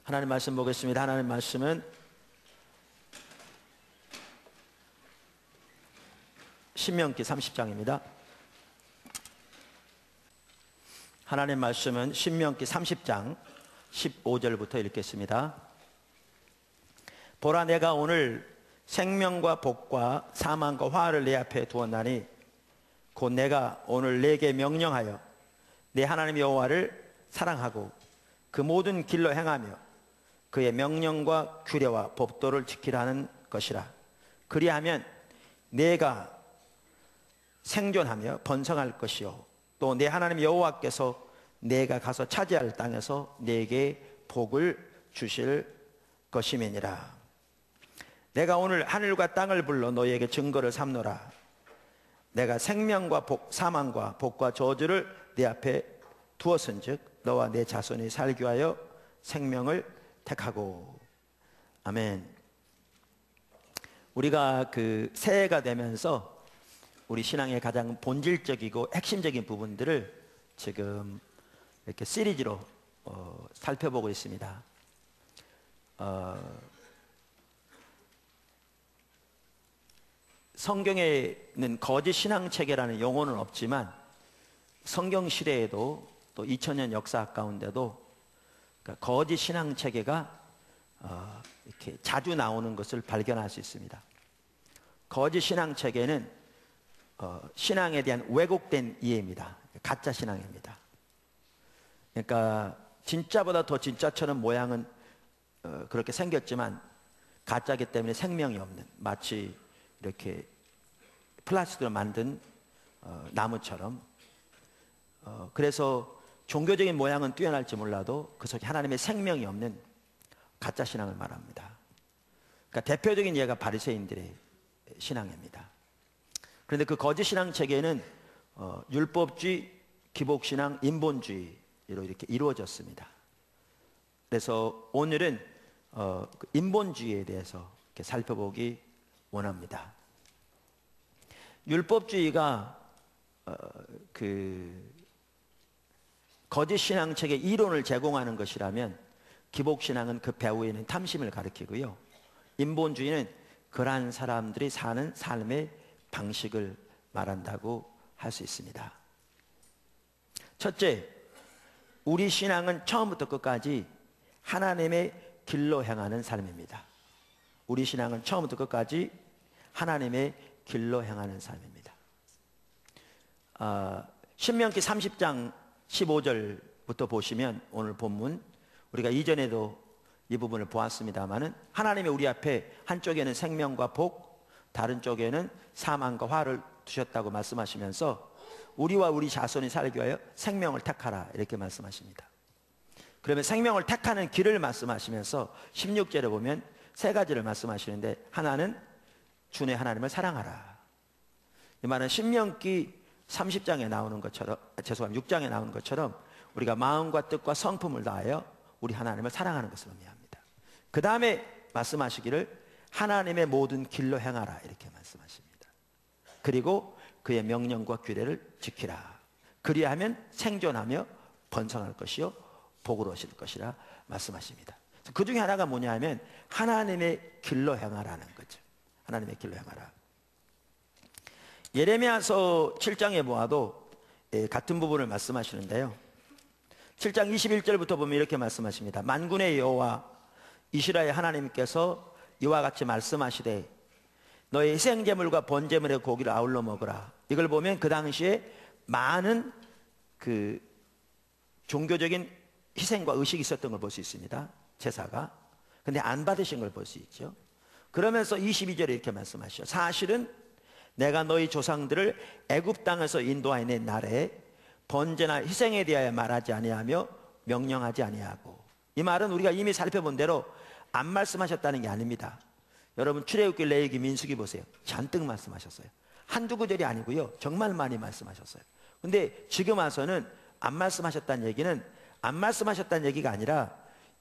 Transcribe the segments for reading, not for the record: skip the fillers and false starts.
하나님 말씀 보겠습니다. 하나님 말씀은 신명기 30장입니다. 하나님 말씀은 신명기 30장 15절부터 읽겠습니다. 보라, 내가 오늘 생명과 복과 사망과 화를 내 앞에 두었나니 곧 내가 오늘 내게 명령하여 내 하나님 여호와를 사랑하고 그 모든 길로 행하며 그의 명령과 규례와 법도를 지키라는 것이라. 그리하면 내가 생존하며 번성할 것이요 또 내 하나님 여호와께서 내가 가서 차지할 땅에서 내게 복을 주실 것임이니라. 내가 오늘 하늘과 땅을 불러 너희에게 증거를 삼노라. 내가 생명과 복, 사망과 복과 저주를 네 앞에 두었은즉 너와 내 자손이 살기 위하여 생명을 택하고. 아멘. 우리가 새해가 되면서 우리 신앙의 가장 본질적이고 핵심적인 부분들을 지금 이렇게 시리즈로 살펴보고 있습니다. 성경에는 거짓 신앙 체계라는 용어는 없지만 성경 시대에도 또 2000년 역사 가운데도 거짓 신앙 체계가 이렇게 자주 나오는 것을 발견할 수 있습니다. 거짓 신앙 체계는 신앙에 대한 왜곡된 이해입니다. 가짜 신앙입니다. 그러니까 진짜보다 더 진짜처럼 모양은 그렇게 생겼지만 가짜기 때문에 생명이 없는, 마치 이렇게 플라스틱으로 만든 나무처럼. 그래서 종교적인 모양은 뛰어날지 몰라도 그 속에 하나님의 생명이 없는 가짜 신앙을 말합니다. 그러니까 대표적인 예가 바리새인들의 신앙입니다. 그런데 그 거짓 신앙 체계는 율법주의, 기복신앙, 인본주의로 이렇게 이루어졌습니다. 그래서 오늘은 인본주의에 대해서 이렇게 살펴보기 원합니다. 율법주의가 거짓 신앙 체계 이론을 제공하는 것이라면 기복신앙은 그 배후에 있는 탐심을 가리키고요, 인본주의는 그러한 사람들이 사는 삶의 방식을 말한다고 할 수 있습니다. 첫째, 우리 신앙은 처음부터 끝까지 하나님의 길로 향하는 삶입니다. 우리 신앙은 처음부터 끝까지 하나님의 길로 향하는 삶입니다. 신명기 30장 15절부터 보시면 오늘 본문, 우리가 이전에도 이 부분을 보았습니다마는 하나님이 우리 앞에 한쪽에는 생명과 복, 다른 쪽에는 사망과 화를 두셨다고 말씀하시면서 우리와 우리 자손이 살기 위하여 생명을 택하라 이렇게 말씀하십니다. 그러면 생명을 택하는 길을 말씀하시면서 16절에 보면 세 가지를 말씀하시는데, 하나는 주의 하나님을 사랑하라. 이 말은 신명기 30장에 나오는 것처럼, 6장에 나오는 것처럼 우리가 마음과 뜻과 성품을 다하여 우리 하나님을 사랑하는 것을 의미합니다. 그 다음에 말씀하시기를 하나님의 모든 길로 행하라 이렇게 말씀하십니다. 그리고 그의 명령과 규례를 지키라. 그리하면 생존하며 번성할 것이요 복을 얻을 것이라 말씀하십니다. 그 중에 하나가 뭐냐 하면 하나님의 길로 행하라는 거죠. 하나님의 길로 행하라. 예레미야서 7장에 보아도 같은 부분을 말씀하시는데요, 7장 21절부터 보면 이렇게 말씀하십니다. 만군의 여호와 이스라엘 하나님께서 이와 같이 말씀하시되 너의 희생제물과 번제물의 고기를 아울러 먹으라. 이걸 보면 그 당시에 많은 종교적인 희생과 의식이 있었던 걸 볼 수 있습니다. 제사가. 근데 안 받으신 걸 볼 수 있죠. 그러면서 22절에 이렇게 말씀하시죠. 사실은 내가 너희 조상들을 애굽 땅에서 인도하여 날에 번제나 희생에 대하여 말하지 아니하며 명령하지 아니하고. 이 말은 우리가 이미 살펴본 대로 안 말씀하셨다는 게 아닙니다. 여러분 출애굽기, 레위기, 민수기 보세요. 잔뜩 말씀하셨어요. 한두 구절이 아니고요, 정말 많이 말씀하셨어요. 근데 지금 와서는 안 말씀하셨다는 얘기는 안 말씀하셨다는 얘기가 아니라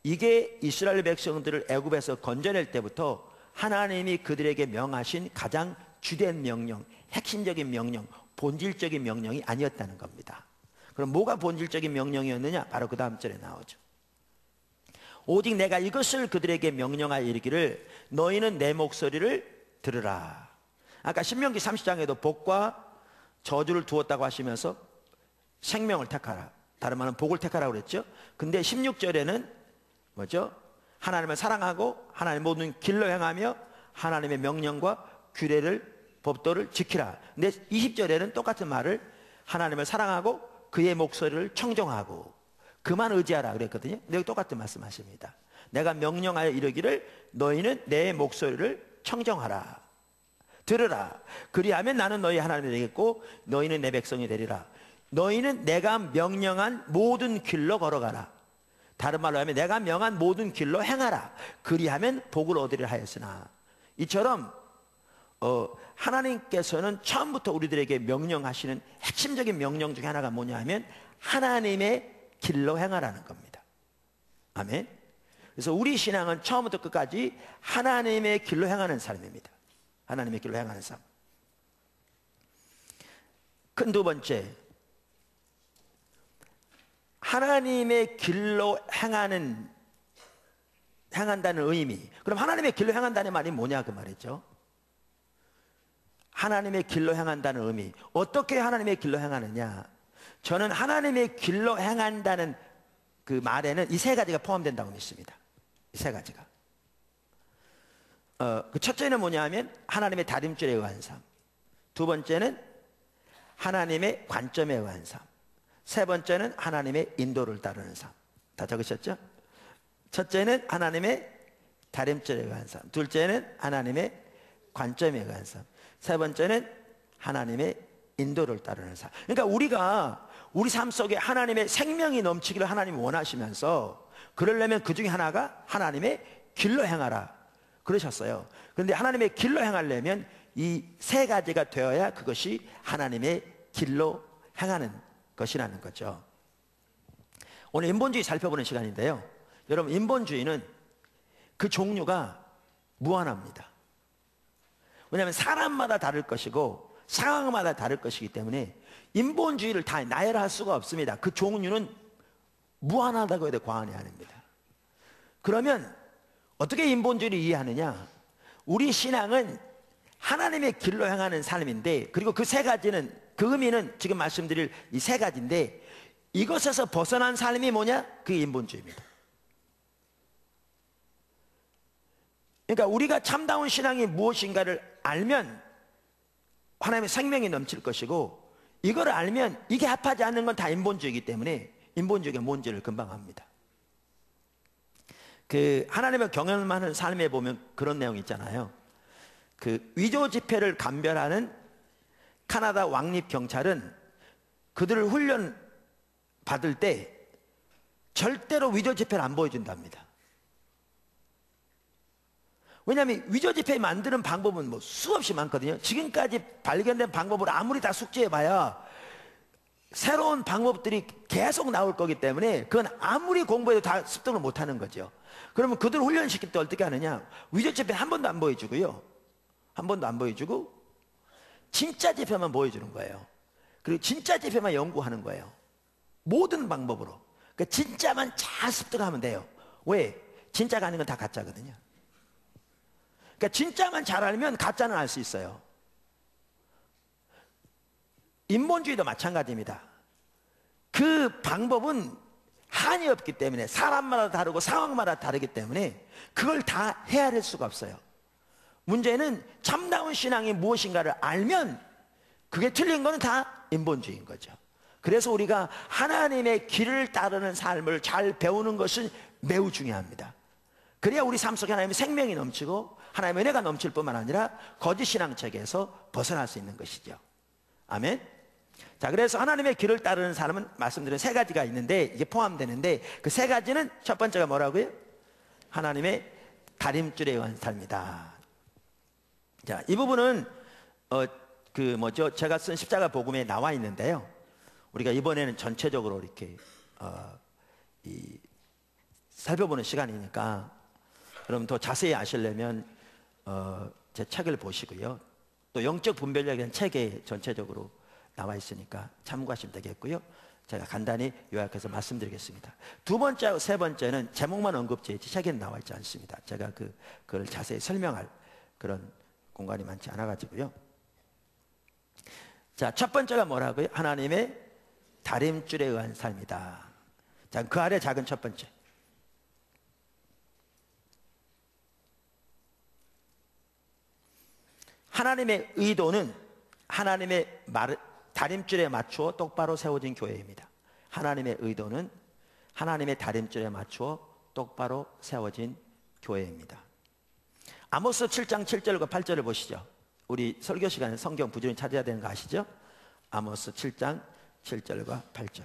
이게 이스라엘 백성들을 애굽에서 건져낼 때부터 하나님이 그들에게 명하신 가장 주된 명령, 핵심적인 명령, 본질적인 명령이 아니었다는 겁니다. 그럼 뭐가 본질적인 명령이었느냐? 바로 그 다음 절에 나오죠. 오직 내가 이것을 그들에게 명령하여 이르기를 너희는 내 목소리를 들으라. 아까 신명기 30장에도 복과 저주를 두었다고 하시면서 생명을 택하라, 다른 말은 복을 택하라고 그랬죠. 근데 16절에는 뭐죠? 하나님을 사랑하고 하나님의 모든 길로 행하며 하나님의 명령과 규례를 법도를 지키라. 근데 20절에는 똑같은 말을 하나님을 사랑하고 그의 목소리를 청정하고 그만 의지하라 그랬거든요. 근데 똑같은 말씀하십니다. 내가 명령하여 이르기를 너희는 내 목소리를 청정하라, 들으라. 그리하면 나는 너희 하나님이 되겠고 너희는 내 백성이 되리라. 너희는 내가 명령한 모든 길로 걸어가라. 다른 말로 하면 내가 명한 모든 길로 행하라. 그리하면 복을 얻으리라 하였으나. 이처럼 하나님께서는 처음부터 우리들에게 명령하시는 핵심적인 명령 중에 하나가 뭐냐 하면 하나님의 길로 행하라는 겁니다. 아멘. 그래서 우리 신앙은 처음부터 끝까지 하나님의 길로 행하는 삶입니다. 하나님의 길로 행하는 삶. 큰 두 번째, 하나님의 길로 행한다는 의미. 그럼 하나님의 길로 행한다는 말이 뭐냐 그 말이죠. 하나님의 길로 행한다는 의미. 어떻게 하나님의 길로 행하느냐? 저는 하나님의 길로 행한다는 그 말에는 이 세 가지가 포함된다고 믿습니다. 이 세 가지가. 그 첫째는 뭐냐 하면 하나님의 다림줄에 의한 삶. 두 번째는 하나님의 관점에 의한 삶. 세 번째는 하나님의 인도를 따르는 삶. 다 적으셨죠? 첫째는 하나님의 다림줄에 의한 삶. 둘째는 하나님의 관점에 의한 삶. 세 번째는 하나님의 인도를 따르는 삶. 그러니까 우리가 우리 삶 속에 하나님의 생명이 넘치기를 하나님이 원하시면서 그러려면 그 중에 하나가 하나님의 길로 행하라 그러셨어요. 그런데 하나님의 길로 행하려면 이 세 가지가 되어야 그것이 하나님의 길로 행하는 것이라는 거죠. 오늘 인본주의 살펴보는 시간인데요. 여러분, 인본주의는 그 종류가 무한합니다. 왜냐하면 사람마다 다를 것이고 상황마다 다를 것이기 때문에 인본주의를 다 나열할 수가 없습니다. 그 종류는 무한하다고 해도 과언이 아닙니다. 그러면 어떻게 인본주의를 이해하느냐? 우리 신앙은 하나님의 길로 행하는 삶인데, 그리고 그 세 가지는, 그 의미는 지금 말씀드릴 이 세 가지인데, 이것에서 벗어난 삶이 뭐냐? 그게 인본주의입니다. 그러니까 우리가 참다운 신앙이 무엇인가를 알면 하나님의 생명이 넘칠 것이고, 이걸 알면 이게 합하지 않는 건 다 인본주의이기 때문에 인본주의가 뭔지를 금방 압니다. 그 하나님의 경험하는 삶에 보면 그런 내용이 있잖아요. 그 위조 지폐를 감별하는 캐나다 왕립 경찰은 그들을 훈련 받을 때 절대로 위조 지폐를 안 보여준답니다. 왜냐하면 위조 지폐 만드는 방법은 뭐 수없이 많거든요. 지금까지 발견된 방법을 아무리 다 숙지해봐야 새로운 방법들이 계속 나올 거기 때문에 그건 아무리 공부해도 다 습득을 못하는 거죠. 그러면 그들 훈련시킬 때 어떻게 하느냐? 위조 지폐 한 번도 안 보여주고요, 한 번도 안 보여주고 진짜 지폐만 보여주는 거예요. 그리고 진짜 지폐만 연구하는 거예요. 모든 방법으로. 그러니까 진짜만 잘 습득하면 돼요. 왜? 진짜가 아닌 건 다 가짜거든요. 그러니까 진짜만 잘 알면 가짜는 알 수 있어요. 인본주의도 마찬가지입니다. 그 방법은 한이 없기 때문에, 사람마다 다르고 상황마다 다르기 때문에 그걸 다 헤아릴 수가 없어요. 문제는 참다운 신앙이 무엇인가를 알면 그게 틀린 거는 다 인본주의인 거죠. 그래서 우리가 하나님의 길을 따르는 삶을 잘 배우는 것은 매우 중요합니다. 그래야 우리 삶 속에 하나님의 생명이 넘치고 하나님의 은혜가 넘칠 뿐만 아니라 거짓 신앙책에서 벗어날 수 있는 것이죠. 아멘. 자, 그래서 하나님의 길을 따르는 사람은 말씀드린 세 가지가 있는데 이게 포함되는데, 그 세 가지는 첫 번째가 뭐라고요? 하나님의 다림줄에 의한 삶이다. 자, 이 부분은 제가 쓴 십자가 복음에 나와 있는데요. 우리가 이번에는 전체적으로 이렇게 살펴보는 시간이니까 여러분 더 자세히 아시려면 제 책을 보시고요. 또 영적 분별력에 대한 책에 전체적으로 나와 있으니까 참고하시면 되겠고요. 제가 간단히 요약해서 말씀드리겠습니다. 두 번째하고 세 번째는 제목만 언급되어 있지 책에는 나와 있지 않습니다. 제가 그걸 자세히 설명할 그런 공간이 많지 않아 가지고요. 자, 첫 번째가 뭐라고요? 하나님의 다림줄에 의한 삶이다. 자, 그 아래 작은 첫 번째. 하나님의 의도는 하나님의 다림줄에 맞추어 똑바로 세워진 교회입니다. 하나님의 의도는 하나님의 다림줄에 맞추어 똑바로 세워진 교회입니다. 아모스 7장 7절과 8절을 보시죠. 우리 설교 시간에 성경 부지런히 찾아야 되는 거 아시죠? 아모스 7장 7절과 8절.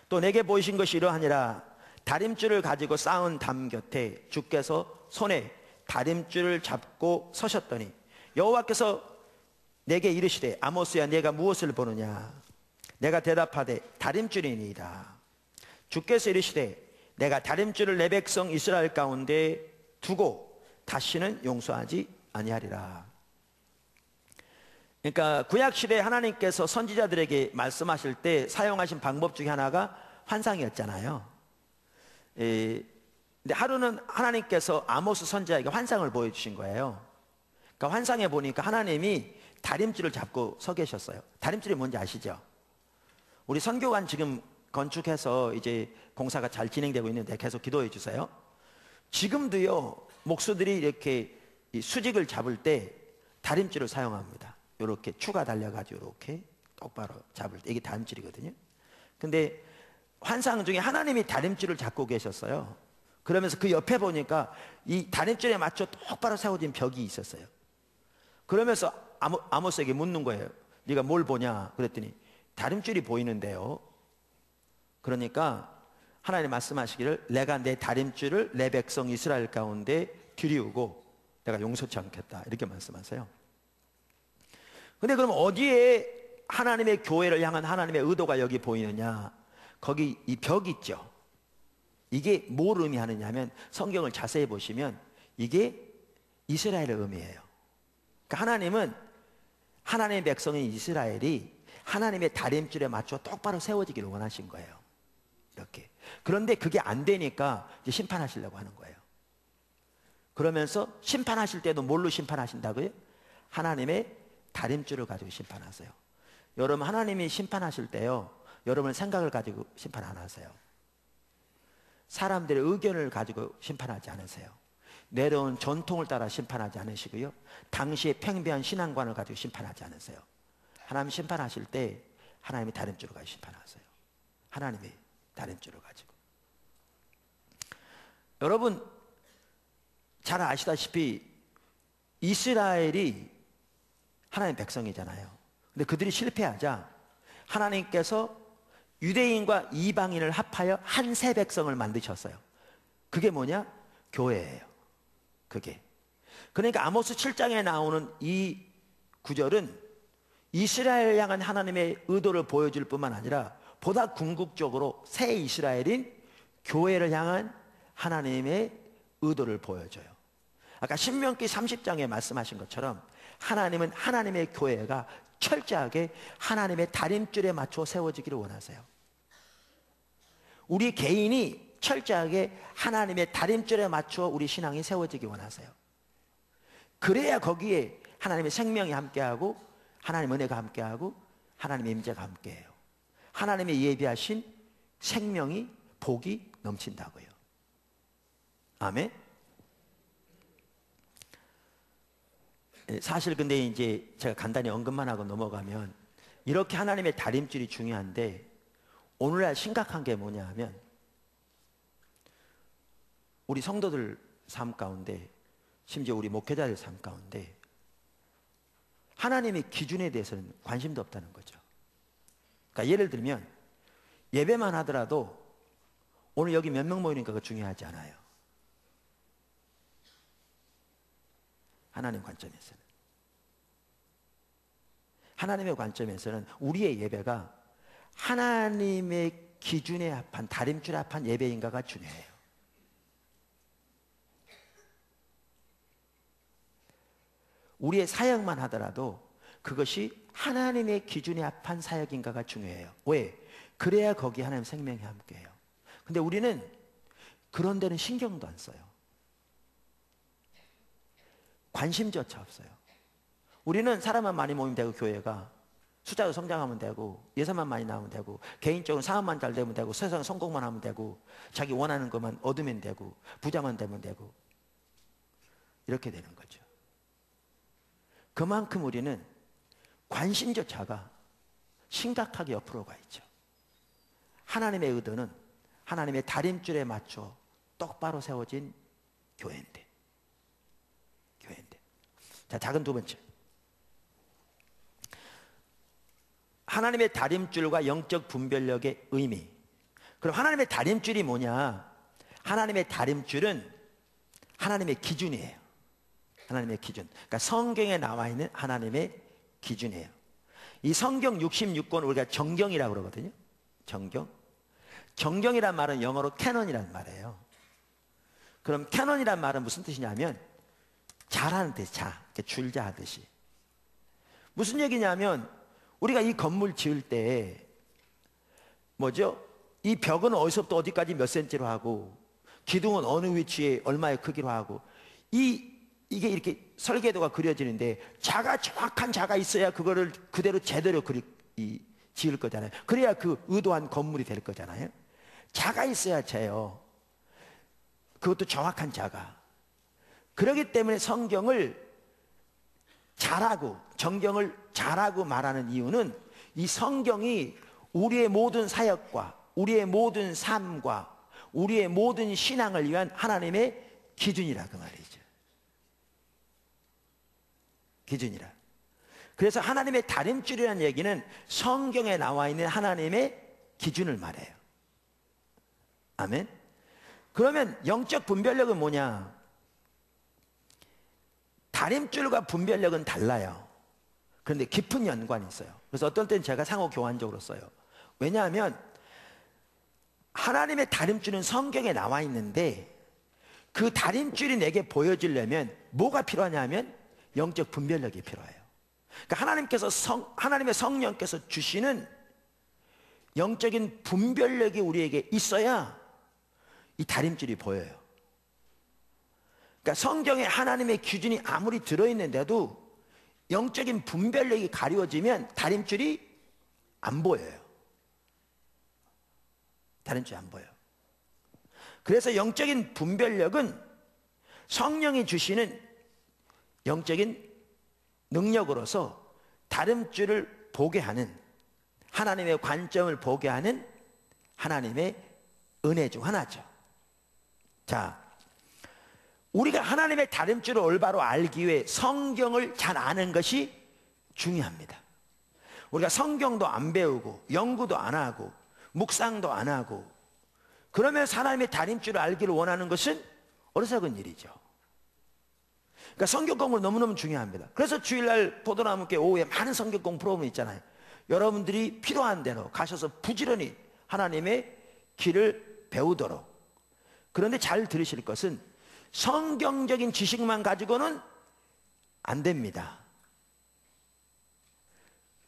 또 내게 보이신 것이 이러하니라. 다림줄을 가지고 쌓은 담 곁에 주께서 손에 다림줄을 잡고 서셨더니 여호와께서 내게 이르시되 아모스야 내가 무엇을 보느냐. 내가 대답하되 다림줄이니이다. 주께서 이르시되 내가 다림줄을 내 백성 이스라엘 가운데 두고 다시는 용서하지 아니하리라. 그러니까 구약시대에 하나님께서 선지자들에게 말씀하실 때 사용하신 방법 중에 하나가 환상이었잖아요. 근데 하루는 하나님께서 아모스 선지자에게 환상을 보여주신 거예요. 그러니까 환상에 보니까 하나님이 다림줄을 잡고 서 계셨어요. 다림줄이 뭔지 아시죠? 우리 선교관 지금 건축해서 이제 공사가 잘 진행되고 있는데 계속 기도해 주세요. 지금도요 목수들이 이렇게 이 수직을 잡을 때 다림줄을 사용합니다. 이렇게 추가 달려가지고 이렇게 똑바로 잡을 때 이게 다림줄이거든요. 근데 환상 중에 하나님이 다림줄을 잡고 계셨어요. 그러면서 그 옆에 보니까 이 다림줄에 맞춰 똑바로 세워진 벽이 있었어요. 그러면서 아모스에게 묻는 거예요. 네가 뭘 보냐? 그랬더니 다림줄이 보이는데요. 그러니까 하나님 말씀하시기를 내가 내 다림줄을 내 백성 이스라엘 가운데 들이우고 내가 용서치 않겠다 이렇게 말씀하세요. 근데 그럼 어디에 하나님의 교회를 향한 하나님의 의도가 여기 보이느냐? 거기 이 벽 있죠. 이게 뭘 의미하느냐면 성경을 자세히 보시면 이게 이스라엘을 의미해요. 그러니까 하나님은 하나님의 백성인 이스라엘이 하나님의 다림줄에 맞춰 똑바로 세워지기를 원하신 거예요. 이렇게. 그런데 그게 안 되니까 이제 심판하시려고 하는 거예요. 그러면서 심판하실 때도 뭘로 심판하신다고요? 하나님의 다림줄을 가지고 심판하세요. 여러분 하나님이 심판하실 때요, 여러분의 생각을 가지고 심판 안 하세요. 사람들의 의견을 가지고 심판하지 않으세요. 내려온 전통을 따라 심판하지 않으시고요, 당시의 팽배한 신앙관을 가지고 심판하지 않으세요. 하나님 심판하실 때 하나님의 다림줄을 가지고 심판하세요. 하나님의 다림줄을 가지고. 여러분 잘 아시다시피 이스라엘이 하나님의 백성이잖아요. 근데 그들이 실패하자 하나님께서 유대인과 이방인을 합하여 한 새 백성을 만드셨어요. 그게 뭐냐? 교회예요. 그게. 그러니까 아모스 7장에 나오는 이 구절은 이스라엘을 향한 하나님의 의도를 보여줄 뿐만 아니라 보다 궁극적으로 새 이스라엘인 교회를 향한 하나님의 의도를 보여줘요. 아까 신명기 30장에 말씀하신 것처럼 하나님은 하나님의 교회가 철저하게 하나님의 다림줄에 맞춰 세워지기를 원하세요. 우리 개인이 철저하게 하나님의 다림줄에 맞춰 우리 신앙이 세워지기 원하세요. 그래야 거기에 하나님의 생명이 함께하고 하나님의 은혜가 함께하고 하나님의 임재가 함께해요. 하나님의 예비하신 생명이 복이 넘친다고요. 아멘. 사실 근데 이제 제가 간단히 언급만 하고 넘어가면 이렇게 하나님의 다림줄이 중요한데 오늘날 심각한 게 뭐냐 하면 우리 성도들 삶 가운데 심지어 우리 목회자들 삶 가운데 하나님의 기준에 대해서는 관심도 없다는 거죠. 그러니까 예를 들면 예배만 하더라도 오늘 여기 몇 명 모이니까 그거 중요하지 않아요. 하나님 관점에서는. 하나님의 관점에서는 우리의 예배가 하나님의 기준에 합한 다림줄에 합한 예배인가가 중요해요. 우리의 사역만 하더라도 그것이 하나님의 기준에 합한 사역인가가 중요해요. 왜? 그래야 거기 하나님 생명이 함께해요. 근데 우리는 그런 데는 신경도 안 써요. 관심조차 없어요. 우리는 사람만 많이 모이면 되고, 교회가 숫자도 성장하면 되고, 예산만 많이 나오면 되고, 개인적으로 사업만 잘 되면 되고, 세상 성공만 하면 되고, 자기 원하는 것만 얻으면 되고, 부자만 되면 되고, 이렇게 되는 거죠. 그만큼 우리는 관심조차가 심각하게 옆으로 가 있죠. 하나님의 의도는 하나님의 다림줄에 맞춰 똑바로 세워진 교회인데. 자, 작은 두 번째. 하나님의 다림줄과 영적 분별력의 의미. 그럼 하나님의 다림줄이 뭐냐? 하나님의 다림줄은 하나님의 기준이에요. 하나님의 기준. 그러니까 성경에 나와 있는 하나님의 기준이에요. 이 성경 66권 우리가 정경이라고 그러거든요. 정경. 정경이란 말은 영어로 캐논이란 말이에요. 그럼 캐논이란 말은 무슨 뜻이냐면 자라는 뜻, 줄자 하듯이. 무슨 얘기냐면 우리가 이 건물 지을 때 뭐죠? 이 벽은 어디서부터 어디까지 몇 센치로 하고, 기둥은 어느 위치에 얼마의 크기로 하고, 이게 이렇게 설계도가 그려지는데 정확한 자가 있어야 그거를 그대로 제대로 지을 거잖아요. 그래야 그 의도한 건물이 될 거잖아요. 자가 있어야 돼요. 그것도 정확한 자가. 그렇기 때문에 성경을 정경을 잘하고 말하는 이유는 이 성경이 우리의 모든 사역과 우리의 모든 삶과 우리의 모든 신앙을 위한 하나님의 기준이라 그 말이죠. 기준이라. 그래서 하나님의 다림줄이라는 얘기는 성경에 나와 있는 하나님의 기준을 말해요. 아멘. 그러면 영적 분별력은 뭐냐? 다림줄과 분별력은 달라요. 그런데 깊은 연관이 있어요. 그래서 어떨 땐 제가 상호 교환적으로 써요. 왜냐하면 하나님의 다림줄은 성경에 나와 있는데 그 다림줄이 내게 보여지려면 뭐가 필요하냐면 영적 분별력이 필요해요. 그러니까 하나님의 성령께서 주시는 영적인 분별력이 우리에게 있어야 이 다림줄이 보여요. 그러니까 성경에 하나님의 기준이 아무리 들어있는데도 영적인 분별력이 가려지면 다림줄이 안 보여요. 다림줄이 안 보여요. 그래서 영적인 분별력은 성령이 주시는 영적인 능력으로서 다림줄을 보게 하는, 하나님의 관점을 보게 하는 하나님의 은혜 중 하나죠. 자, 우리가 하나님의 다림줄을 올바로 알기 위해 성경을 잘 아는 것이 중요합니다. 우리가 성경도 안 배우고 연구도 안 하고 묵상도 안 하고 그러면서 하나님의 다림줄을 알기를 원하는 것은 어리석은 일이죠. 그러니까 성경 공부 너무너무 중요합니다. 그래서 주일날 포도나무교회 오후에 많은 성경 공부 프로그램 있잖아요. 여러분들이 필요한 대로 가셔서 부지런히 하나님의 길을 배우도록. 그런데 잘 들으실 것은 성경적인 지식만 가지고는 안 됩니다.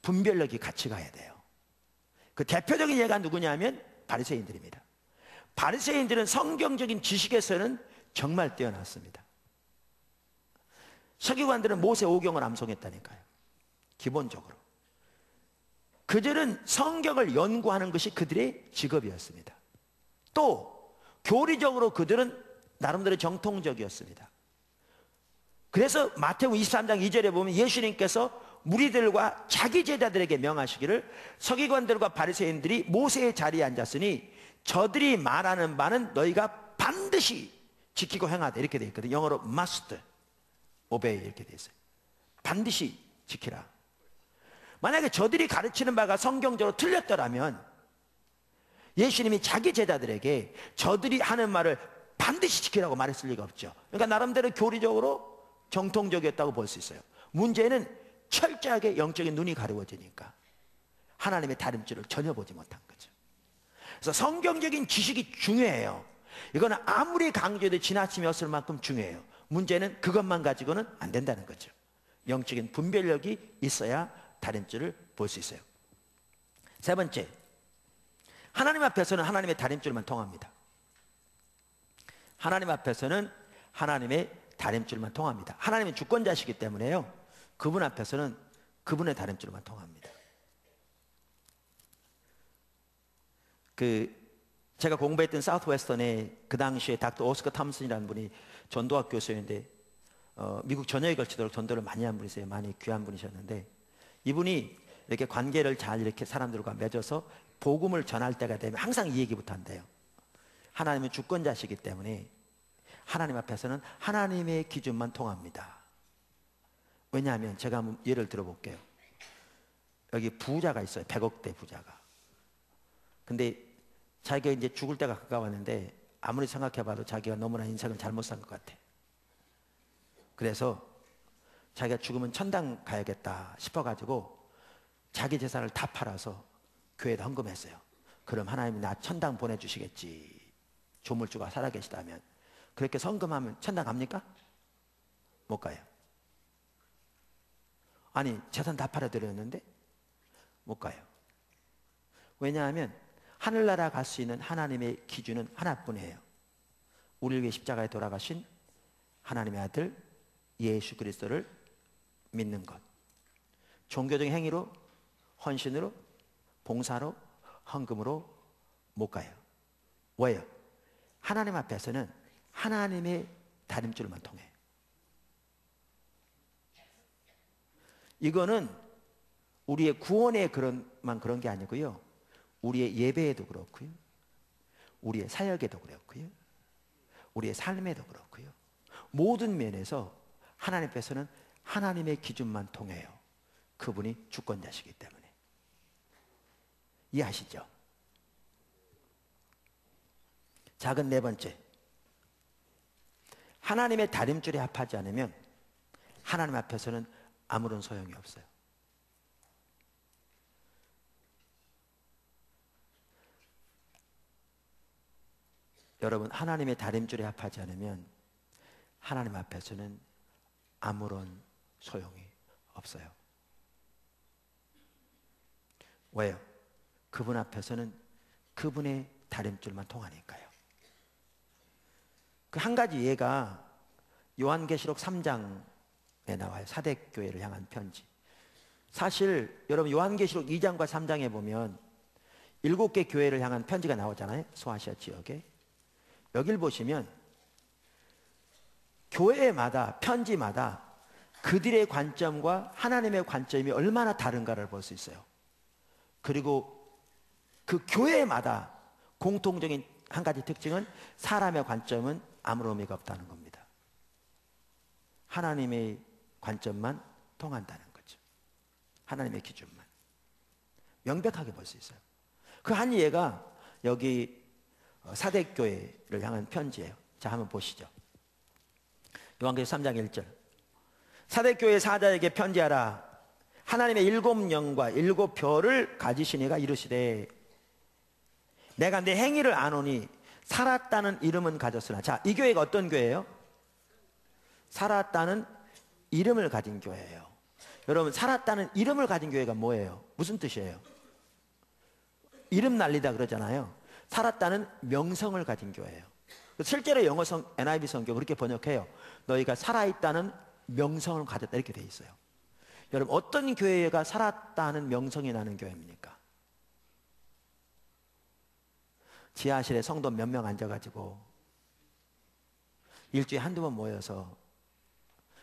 분별력이 같이 가야 돼요. 그 대표적인 예가 누구냐면 바리새인들입니다. 바리새인들은 성경적인 지식에서는 정말 뛰어났습니다. 서기관들은 모세 오경을 암송했다니까요. 기본적으로 그들은 성경을 연구하는 것이 그들의 직업이었습니다. 또 교리적으로 그들은 나름대로 정통적이었습니다. 그래서 마태복음 23장 2절에 보면 예수님께서 무리들과 자기 제자들에게 명하시기를 서기관들과 바리새인들이 모세의 자리에 앉았으니 저들이 말하는 바는 너희가 반드시 지키고 행하되, 이렇게 되어 있거든요. 영어로 must obey 이렇게 되어 있어요. 반드시 지키라. 만약에 저들이 가르치는 바가 성경적으로 틀렸더라면 예수님이 자기 제자들에게 저들이 하는 말을 반드시 지키라고 말했을 리가 없죠. 그러니까 나름대로 교리적으로 정통적이었다고 볼 수 있어요. 문제는 철저하게 영적인 눈이 가려워지니까 하나님의 다림줄을 전혀 보지 못한 거죠. 그래서 성경적인 지식이 중요해요. 이거는 아무리 강조해도 지나침이 없을 만큼 중요해요. 문제는 그것만 가지고는 안 된다는 거죠. 영적인 분별력이 있어야 다림줄을 볼 수 있어요. 세 번째, 하나님 앞에서는 하나님의 다림줄만 통합니다. 하나님 앞에서는 하나님의 다림줄만 통합니다. 하나님은 주권자시기 때문에요. 그분 앞에서는 그분의 다림줄만 통합니다. 제가 공부했던 사우스웨스턴에 그 당시에 닥터 오스커 탐슨이라는 분이 전도학 교수였는데 미국 전역에 걸치도록 전도를 많이 한 분이세요. 많이 귀한 분이셨는데 이분이 이렇게 관계를 잘 이렇게 사람들과 맺어서 복음을 전할 때가 되면 항상 이 얘기부터 한대요. 하나님은 주권자시기 때문에 하나님 앞에서는 하나님의 기준만 통합니다. 왜냐하면 제가 한번 예를 들어볼게요. 여기 부자가 있어요. 100억대 부자가. 근데 자기가 이제 죽을 때가 가까웠는데 아무리 생각해봐도 자기가 너무나 인생을 잘못 산 것 같아. 그래서 자기가 죽으면 천당 가야겠다 싶어가지고 자기 재산을 다 팔아서 교회에다 헌금했어요. 그럼 하나님이 나 천당 보내주시겠지. 조물주가 살아계시다면. 그렇게 헌금하면 천당 갑니까? 못 가요. 아니 재산 다 팔아드렸는데 못 가요. 왜냐하면 하늘나라 갈 수 있는 하나님의 기준은 하나뿐이에요. 우리를 위해 십자가에 돌아가신 하나님의 아들 예수 그리스도를 믿는 것. 종교적인 행위로, 헌신으로, 봉사로, 헌금으로 못 가요. 왜요? 하나님 앞에서는 하나님의 다림줄만 통해요. 이거는 우리의 구원에 그런 게 아니고요. 우리의 예배에도 그렇고요. 우리의 사역에도 그렇고요. 우리의 삶에도 그렇고요. 모든 면에서 하나님 앞에서는 하나님의 기준만 통해요. 그분이 주권자시기 때문에. 이해하시죠? 작은 네 번째. 하나님의 다림줄에 합하지 않으면 하나님 앞에서는 아무런 소용이 없어요. 여러분, 하나님의 다림줄에 합하지 않으면 하나님 앞에서는 아무런 소용이 없어요. 왜요? 그분 앞에서는 그분의 다림줄만 통하니까요. 그 한 가지 예가 요한계시록 3장에 나와요. 사대교회를 향한 편지. 사실 여러분 요한계시록 2장과 3장에 보면 7개 교회를 향한 편지가 나오잖아요. 소아시아 지역에. 여길 보시면 교회마다 편지마다 그들의 관점과 하나님의 관점이 얼마나 다른가를 볼 수 있어요. 그리고 그 교회마다 공통적인 한 가지 특징은 사람의 관점은 아무런 의미가 없다는 겁니다. 하나님의 관점만 통한다는 거죠. 하나님의 기준만. 명백하게 볼 수 있어요. 그 한 예가 여기 사대교회를 향한 편지예요. 자, 한번 보시죠. 요한계시록 3장 1절. 사대교회 사자에게 편지하라. 하나님의 7영과 7별을 가지신 이가 이르시되 내가 내 행위를 아노니 살았다는 이름은 가졌으나. 자, 이 교회가 어떤 교회예요? 살았다는 이름을 가진 교회예요. 여러분, 살았다는 이름을 가진 교회가 뭐예요? 무슨 뜻이에요? 이름 날리다 그러잖아요. 살았다는 명성을 가진 교회예요. 실제로 영어성 NIV 성경 그렇게 번역해요. 너희가 살아있다는 명성을 가졌다 이렇게 돼 있어요. 여러분, 어떤 교회가 살았다는 명성이 나는 교회입니까? 지하실에 성도 몇 명 앉아가지고 일주일에 한두 번 모여서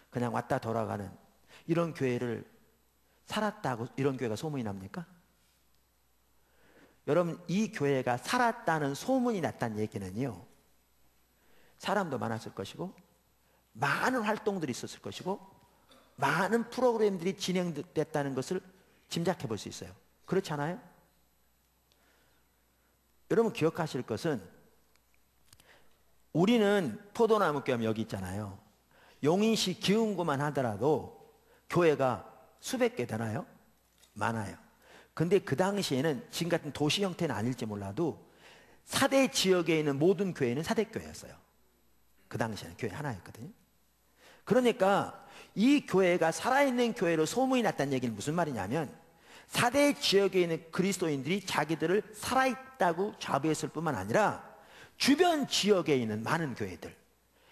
그냥 왔다 돌아가는 이런 교회를 살았다고 이런 교회가 소문이 납니까? 여러분, 이 교회가 살았다는 소문이 났다는 얘기는요, 사람도 많았을 것이고 많은 활동들이 있었을 것이고 많은 프로그램들이 진행됐다는 것을 짐작해 볼 수 있어요. 그렇지 않아요? 여러분 기억하실 것은 우리는 포도나무 교회 여기 있잖아요. 용인시 기흥구만 하더라도 교회가 수백 개 되나요? 많아요. 근데 그 당시에는 지금 같은 도시 형태는 아닐지 몰라도 사대 지역에 있는 모든 교회는 사대교회였어요. 그 당시에는 교회 하나였거든요. 그러니까 이 교회가 살아있는 교회로 소문이 났다는 얘기는 무슨 말이냐면 4대 지역에 있는 그리스도인들이 자기들을 살아있다고 자부했을 뿐만 아니라 주변 지역에 있는 많은 교회들,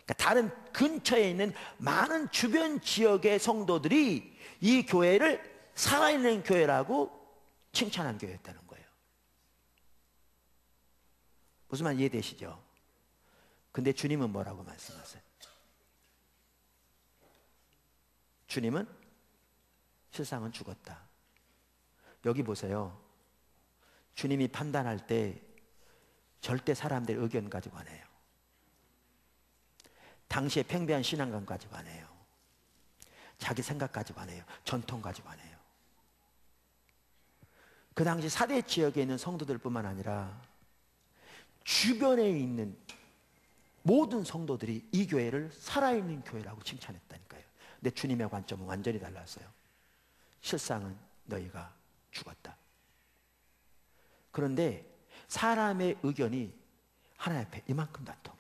그러니까 다른 근처에 있는 많은 주변 지역의 성도들이 이 교회를 살아있는 교회라고 칭찬한 교회였다는 거예요. 무슨 말 이해되시죠? 근데 주님은 뭐라고 말씀하세요? 주님은 실상은 죽었다. 여기 보세요. 주님이 판단할 때 절대 사람들의 의견 가지고 안 해요. 당시에 팽배한 신앙관 가지고 안 해요. 자기 생각 가지고 안 해요. 전통 가지고 안 해요. 그 당시 4대 지역에 있는 성도들뿐만 아니라 주변에 있는 모든 성도들이 이 교회를 살아있는 교회라고 칭찬했다니까요. 근데 주님의 관점은 완전히 달랐어요. 실상은 너희가 죽었다. 그런데 사람의 의견이 하나님 앞에 이만큼도 안 통해.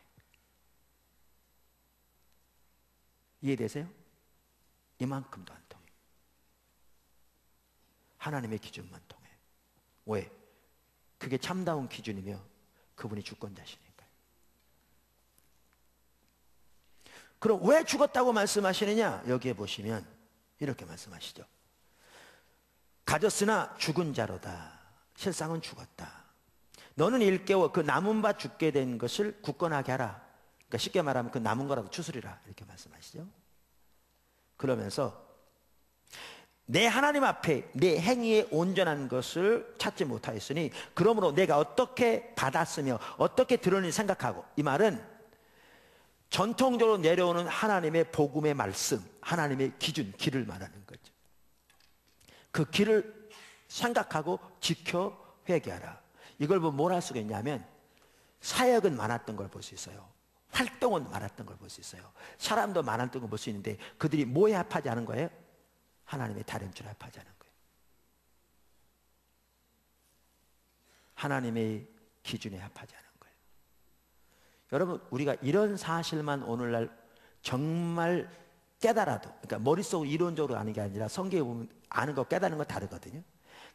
이해되세요? 이만큼도 안 통해. 하나님의 기준만 통해. 왜? 그게 참다운 기준이며 그분이 주권자시니까요. 그럼 왜 죽었다고 말씀하시느냐? 여기에 보시면 이렇게 말씀하시죠. 가졌으나 죽은 자로다. 실상은 죽었다. 너는 일깨워 그 남은 바 죽게 된 것을 굳건하게 하라. 그러니까 쉽게 말하면 그 남은 거라도 추스리라. 이렇게 말씀하시죠. 그러면서 내 하나님 앞에 내 행위에 온전한 것을 찾지 못하였으니 그러므로 내가 어떻게 받았으며 어떻게 들었는지 생각하고, 이 말은 전통적으로 내려오는 하나님의 복음의 말씀, 하나님의 기준, 길을 말하는 거죠. 그 길을 생각하고 지켜 회개하라. 이걸 보면 뭘 할 수가 있냐면 사역은 많았던 걸 볼 수 있어요. 활동은 많았던 걸 볼 수 있어요. 사람도 많았던 걸 볼 수 있는데 그들이 뭐에 합하지 않은 거예요? 하나님의 다름줄에 합하지 않은 거예요. 하나님의 기준에 합하지 않은 거예요. 여러분, 우리가 이런 사실만 오늘날 정말 깨달아도, 그러니까 머릿속으로 이론적으로 아는 게 아니라 성경에 보면 아는 거, 깨달은 거 다르거든요.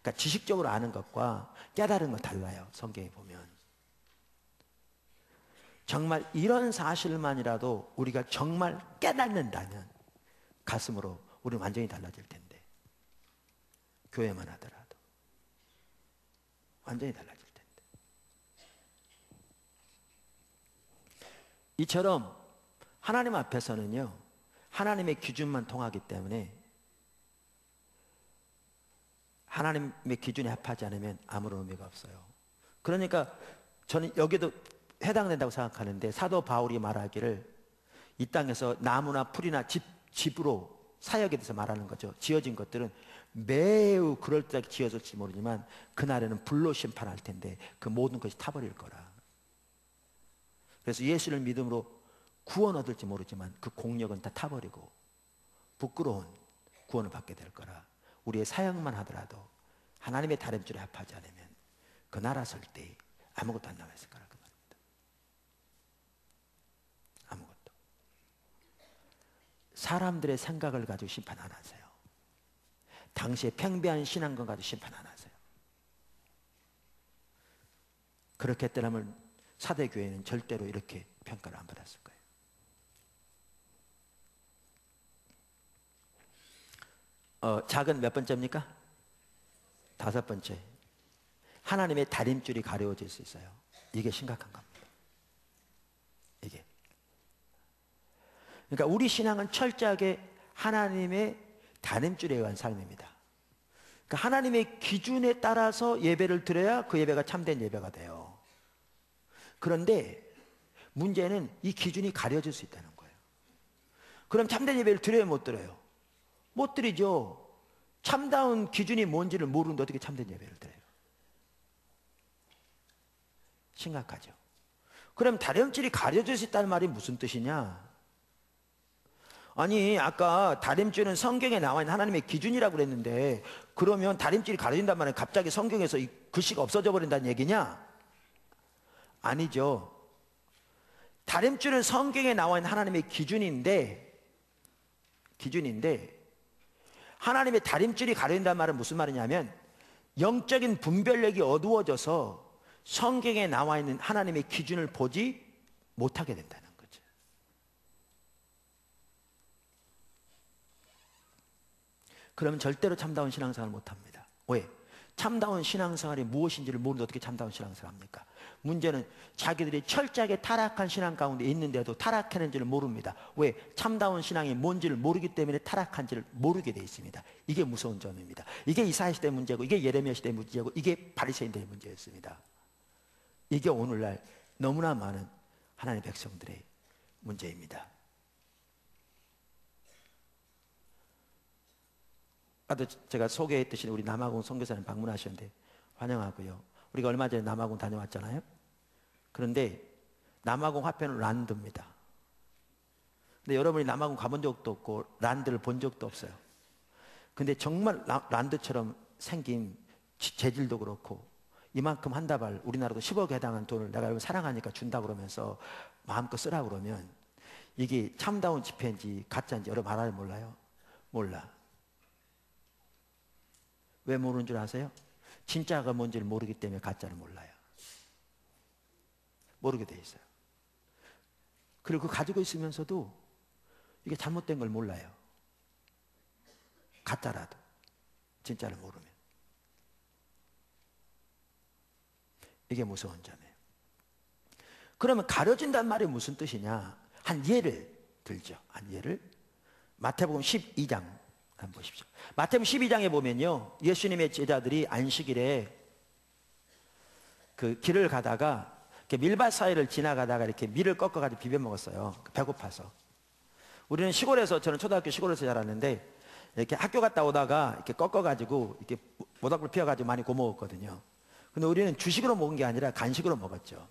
그러니까 지식적으로 아는 것과 깨달은 거 달라요. 성경에 보면. 정말 이런 사실만이라도 우리가 정말 깨닫는다면 가슴으로 우리는 완전히 달라질 텐데, 교회만 하더라도 완전히 달라질 텐데. 이처럼 하나님 앞에서는요, 하나님의 기준만 통하기 때문에 하나님의 기준에 합하지 않으면 아무런 의미가 없어요. 그러니까 저는 여기도 해당된다고 생각하는데, 사도 바울이 말하기를 이 땅에서 나무나 풀이나 집으로 사역에 대해서 말하는 거죠. 지어진 것들은 매우 그럴듯하게 지어졌을지 모르지만 그날에는 불로 심판할 텐데 그 모든 것이 타버릴 거라. 그래서 예수를 믿음으로 구원 얻을지 모르지만 그 공력은 다 타버리고 부끄러운 구원을 받게 될 거라. 우리의 사역만 하더라도 하나님의 다름줄에 합하지 않으면 그 나라 설 때 아무것도 안 남아있을 거라. 그 말입니다. 아무것도. 사람들의 생각을 가지고 심판 안 하세요. 당시에 팽배한 신앙관 가지고 심판 안 하세요. 그렇게 했더라면 사대교회는 절대로 이렇게 평가를 안 받았을 거예요. 작은 몇 번째입니까? 5번째. 하나님의 다림줄이 가려워질 수 있어요. 이게 심각한 겁니다. 이게. 그러니까 우리 신앙은 철저하게 하나님의 다림줄에 의한 삶입니다. 그러니까 하나님의 기준에 따라서 예배를 드려야 그 예배가 참된 예배가 돼요. 그런데 문제는 이 기준이 가려질 수 있다는 거예요. 그럼 참된 예배를 드려야 못 드려요? 못 드리죠. 참다운 기준이 뭔지를 모르는데 어떻게 참된 예배를 드려요? 심각하죠. 그럼 다림줄이 가려질 수 있다는 말이 무슨 뜻이냐? 아니, 아까 다림줄은 성경에 나와 있는 하나님의 기준이라고 그랬는데 그러면 다림줄이 가려진단 말은 갑자기 성경에서 이 글씨가 없어져 버린다는 얘기냐? 아니죠. 다림줄은 성경에 나와 있는 하나님의 기준인데 하나님의 다림줄이 가려진다는 말은 무슨 말이냐면 영적인 분별력이 어두워져서 성경에 나와 있는 하나님의 기준을 보지 못하게 된다는 거죠. 그러면 절대로 참다운 신앙생활을 못합니다. 왜? 참다운 신앙생활이 무엇인지를 모르는데 어떻게 참다운 신앙생활을 합니까? 문제는 자기들이 철저하게 타락한 신앙 가운데 있는데도 타락했는지를 모릅니다. 왜? 참다운 신앙이 뭔지를 모르기 때문에 타락한지를 모르게 되어 있습니다. 이게 무서운 점입니다. 이게 이사야 시대 문제고, 이게 예레미야 시대 문제고, 이게 바리새인들의 문제였습니다. 이게 오늘날 너무나 많은 하나님의 백성들의 문제입니다. 아까 제가 소개했듯이 우리 남아공 선교사님 방문하셨는데 환영하고요. 우리가 얼마 전에 남아공 다녀왔잖아요. 그런데 남아공 화폐는 란드입니다. 근데 여러분이 남아공 가본 적도 없고 란드를 본 적도 없어요. 근데 정말 란드처럼 생긴 재질도 그렇고 이만큼 한 다발, 우리나라도 10억에 해당하는 돈을 내가 여러분 사랑하니까 준다 그러면서 마음껏 쓰라 그러면 이게 참다운 지폐인지 가짜인지 여러분 알아요? 몰라요? 몰라. 왜 모르는 줄 아세요? 진짜가 뭔지를 모르기 때문에 가짜를 몰라요. 모르게 돼 있어요. 그리고 그거 가지고 있으면서도 이게 잘못된 걸 몰라요. 가짜라도 진짜를 모르면. 이게 무서운 점이에요. 그러면 가려진다는 말이 무슨 뜻이냐? 한 예를 들죠. 한 예를. 마태복음 12장 한번 보십시오. 마태복음 12장에 보면요, 예수님의 제자들이 안식일에 그 길을 가다가 이렇게 밀밭 사이를 지나가다가 이렇게 밀을 꺾어가지고 비벼 먹었어요. 배고파서. 우리는 시골에서, 저는 초등학교 시골에서 자랐는데 이렇게 학교 갔다 오다가 이렇게 꺾어가지고 이렇게 모닥불 피워가지고 많이 구워 먹었거든요. 근데 우리는 주식으로 먹은 게 아니라 간식으로 먹었죠.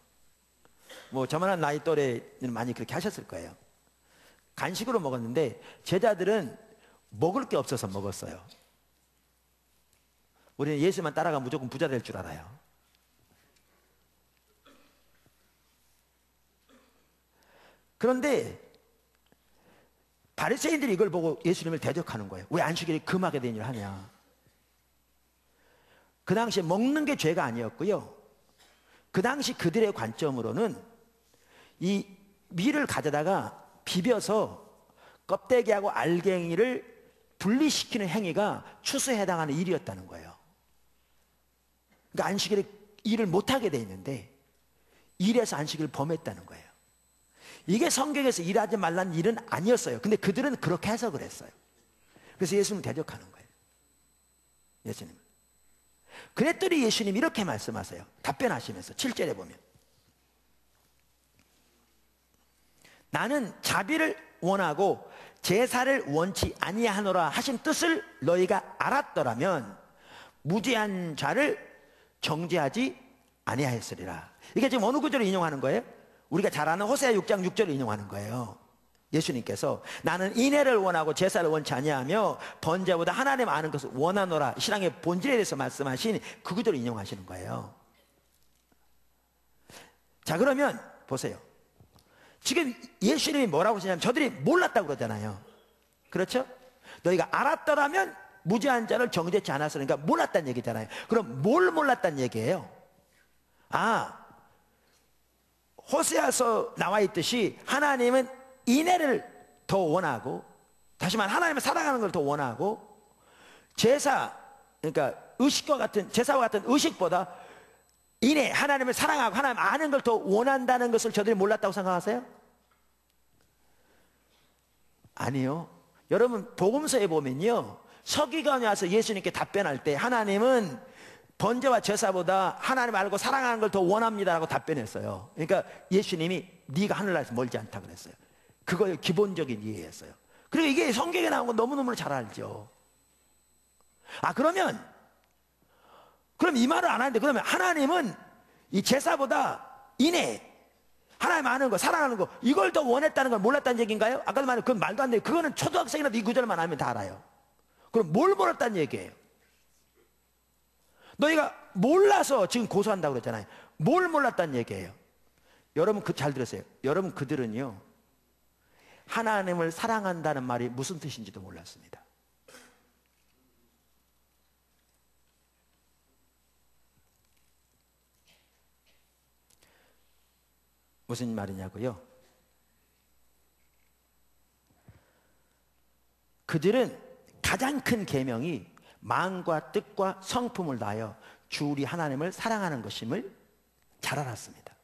뭐 저만한 나이 또래는 많이 그렇게 하셨을 거예요. 간식으로 먹었는데 제자들은 먹을 게 없어서 먹었어요. 우리는 예수만 따라가면 무조건 부자 될 줄 알아요. 그런데 바리새인들이 이걸 보고 예수님을 대적하는 거예요. 왜 안식일에 금하게 된 일을 하냐? 그 당시에 먹는 게 죄가 아니었고요. 그 당시 그들의 관점으로는 이 밀을 가져다가 비벼서 껍데기하고 알갱이를 분리시키는 행위가 추수에 해당하는 일이었다는 거예요. 그러니까 안식일에 일을 못하게 돼 있는데 일에서 안식일을 범했다는 거예요. 이게 성경에서 일하지 말라는 일은 아니었어요. 근데 그들은 그렇게 해석을 했어요. 그래서 예수님을 대적하는 거예요. 예수님. 그랬더니 예수님이 이렇게 말씀하세요. 답변하시면서 7절에 보면 나는 자비를 원하고 제사를 원치 아니하노라 하신 뜻을 너희가 알았더라면 무죄한 자를 정죄하지 아니하였으리라. 이게 지금 어느 구절을 인용하는 거예요? 우리가 잘 아는 호세아 6장 6절을 인용하는 거예요. 예수님께서 나는 인애를 원하고 제사를 원치 아니하며 번제보다 하나님 아는 것을 원하노라, 신앙의 본질에 대해서 말씀하신 그 구절을 인용하시는 거예요. 자, 그러면 보세요. 지금 예수님이 뭐라고 하시냐면 저들이 몰랐다고 그러잖아요. 그렇죠? 너희가 알았더라면 무죄한 자를 정죄치 않았으니까 몰랐다는 얘기잖아요. 그럼 뭘 몰랐다는 얘기예요? 호세아서 나와 있듯이 하나님은 인애를 더 원하고, 다시 말하면 하나님을 사랑하는 걸 더 원하고, 제사, 그러니까 의식과 같은, 제사와 같은 의식보다 인애, 하나님을 사랑하고 하나님 아는 걸 더 원한다는 것을 저들이 몰랐다고 생각하세요? 아니요. 여러분 복음서에 보면요, 서기관이 와서 예수님께 답변할 때 하나님은 번제와 제사보다 하나님 알고 사랑하는 걸 더 원합니다라고 답변했어요. 그러니까 예수님이 네가 하늘나라에서 멀지 않다 그랬어요. 그거의 기본적인 이해였어요. 그리고 이게 성경에 나온 거 너무너무 잘 알죠. 그럼 이 말을 안 하는데, 그러면 하나님은 이 제사보다 인애, 하나님 아는 거, 사랑하는 거, 이걸 더 원했다는 걸 몰랐다는 얘기인가요? 아까도 말한 그건 말도 안 돼요. 그거는 초등학생이라도 이 구절만 알면 다 알아요. 그럼 뭘 몰랐다는 얘기예요? 너희가 몰라서 지금 고소한다고 그랬잖아요. 뭘 몰랐다는 얘기예요? 여러분 잘 들으세요. 여러분 그들은요, 하나님을 사랑한다는 말이 무슨 뜻인지도 몰랐습니다. 무슨 말이냐고요? 그들은 가장 큰 계명이 마음과 뜻과 성품을 다하여 주 우리 하나님을 사랑하는 것임을 잘 알았습니다.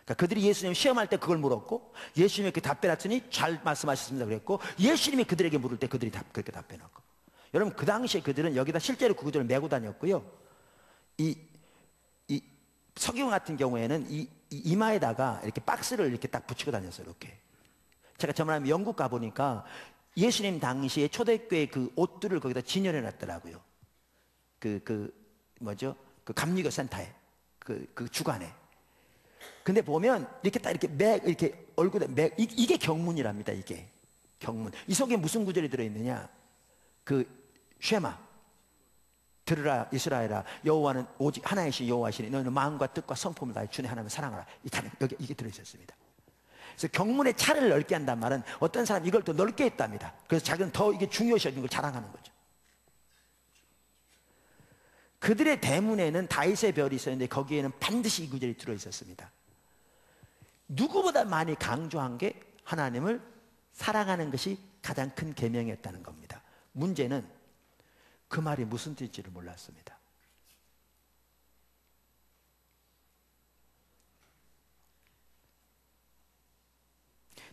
그러니까 그들이 예수님 시험할 때 그걸 물었고, 예수님이 그 답변했더니 잘 말씀하셨습니다 그랬고, 예수님이 그들에게 물을 때 그들이 그렇게 답변했고. 여러분, 그 당시에 그들은 여기다 실제로 그 구절을 메고 다녔고요. 이 석유 같은 경우에는 이 이마에다가 이렇게 박스를 이렇게 딱 붙이고 다녔어요. 이렇게. 제가 저번에 영국 가보니까 예수님 당시에 초대교회 그 옷들을 거기다 진열해 놨더라고요. 뭐죠? 그 감리교 센터에. 그 주관에. 근데 보면 이렇게 딱 이렇게 얼굴에 이게 경문이랍니다. 이게. 경문. 이 속에 무슨 구절이 들어있느냐? 그 쉐마. 들으라 이스라엘아, 여호와는 오직 하나이신 여호와시니 너희는 마음과 뜻과 성품을 다해 주의 하나님을 사랑하라. 여기 이게 들어있었습니다. 그래서 경문의 차를 넓게 한단 말은 어떤 사람이 이걸 더 넓게 했답니다. 그래서 자기는 더 이게 중요시 여긴 걸 자랑하는 거죠. 그들의 대문에는 다윗의 별이 있었는데 거기에는 반드시 이 구절이 들어있었습니다. 누구보다 많이 강조한 게 하나님을 사랑하는 것이 가장 큰 계명이었다는 겁니다. 문제는 그 말이 무슨 뜻인지를 몰랐습니다.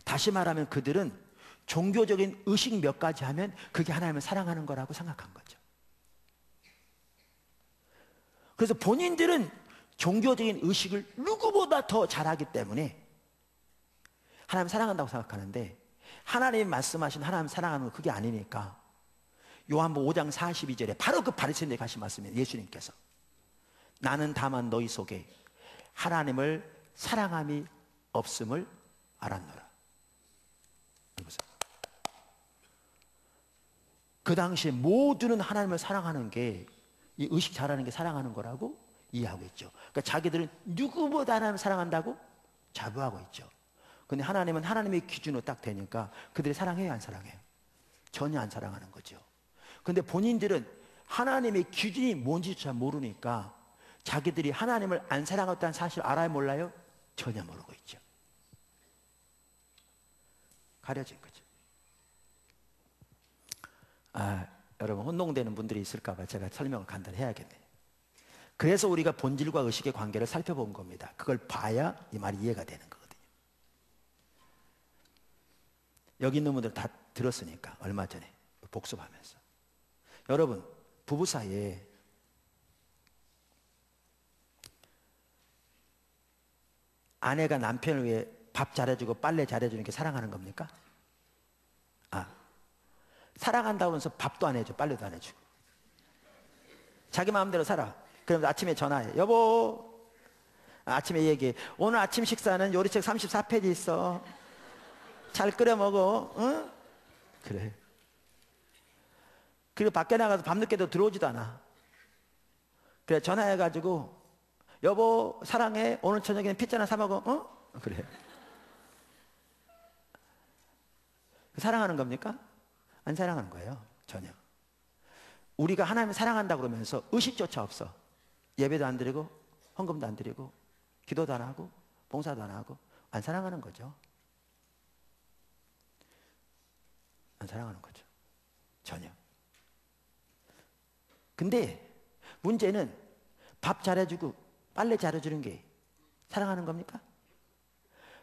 다시 말하면 그들은 종교적인 의식 몇 가지 하면 그게 하나님을 사랑하는 거라고 생각한 거죠. 그래서 본인들은 종교적인 의식을 누구보다 더 잘하기 때문에 하나님 사랑한다고 생각하는데, 하나님이 말씀하신 하나님 사랑하는 건 그게 아니니까 요한복음 5장 42절에 바로 그 바리새인들에게 하신 말씀이에요. 예수님께서 나는 다만 너희 속에 하나님을 사랑함이 없음을 알았노라. 그 당시에 모두는 하나님을 사랑하는 게, 이 의식 잘하는 게 사랑하는 거라고 이해하고 있죠. 그러니까 자기들은 누구보다 하나님을 사랑한다고 자부하고 있죠. 근데 하나님은 하나님의 기준으로 딱 되니까 그들이 사랑해요, 안 사랑해요? 전혀 안 사랑하는 거죠. 근데 본인들은 하나님의 기준이 뭔지조차 모르니까 자기들이 하나님을 안 사랑했다는 사실을 알아요, 몰라요? 전혀 모르고 있죠. 가려진 거죠. 여러분 혼동되는 분들이 있을까 봐 제가 설명을 간단히 해야겠네요. 그래서 우리가 본질과 의식의 관계를 살펴본 겁니다. 그걸 봐야 이 말이 이해가 되는 거거든요. 여기 있는 분들 다 들었으니까 얼마 전에 복습하면서. 여러분, 부부 사이에 아내가 남편을 위해 밥 잘해주고 빨래 잘해주는 게 사랑하는 겁니까? 사랑한다고 하면서 밥도 안 해줘, 빨래도 안 해주고. 자기 마음대로 살아. 그럼 아침에 전화해. 여보, 아침에 얘기해. 오늘 아침 식사는 요리책 34페이지 있어. 잘 끓여 먹어. 응? 그래. 그리고 밖에 나가서 밤늦게도 들어오지도 않아. 그래, 전화해가지고 여보 사랑해, 오늘 저녁에는 피자나 사 먹어. 어? 그래. 사랑하는 겁니까? 안 사랑하는 거예요. 전혀. 우리가 하나님을 사랑한다고 그러면서 의식조차 없어. 예배도 안 드리고 헌금도 안 드리고 기도도 안 하고 봉사도 안 하고 안 사랑하는 거죠. 안 사랑하는 거죠. 전혀. 근데 문제는 밥 잘해주고 빨래 잘해주는 게 사랑하는 겁니까?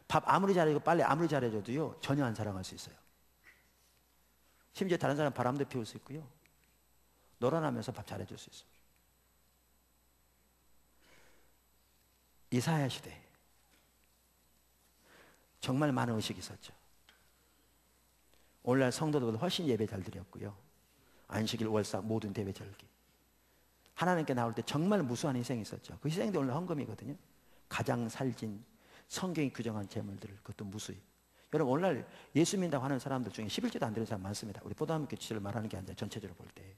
밥 아무리 잘해주고 빨래 아무리 잘해줘도요 전혀 안 사랑할 수 있어요. 심지어 다른 사람 바람도 피울 수 있고요, 놀아나면서 밥 잘해줄 수 있어요. 이사야 시대 정말 많은 의식이 있었죠. 오늘날 성도들보다 훨씬 예배 잘 드렸고요, 안식일 월삭 모든 대회 절기 하나님께 나올 때 정말 무수한 희생이 있었죠. 그 희생도 오늘 헌금이거든요. 가장 살진 성경이 규정한 재물들, 그것도 무수히. 여러분 오늘날 예수 믿는다고 하는 사람들 중에 11조도 안 되는 사람 많습니다. 우리 포도나무 교치를 말하는 게 아니라 전체적으로 볼 때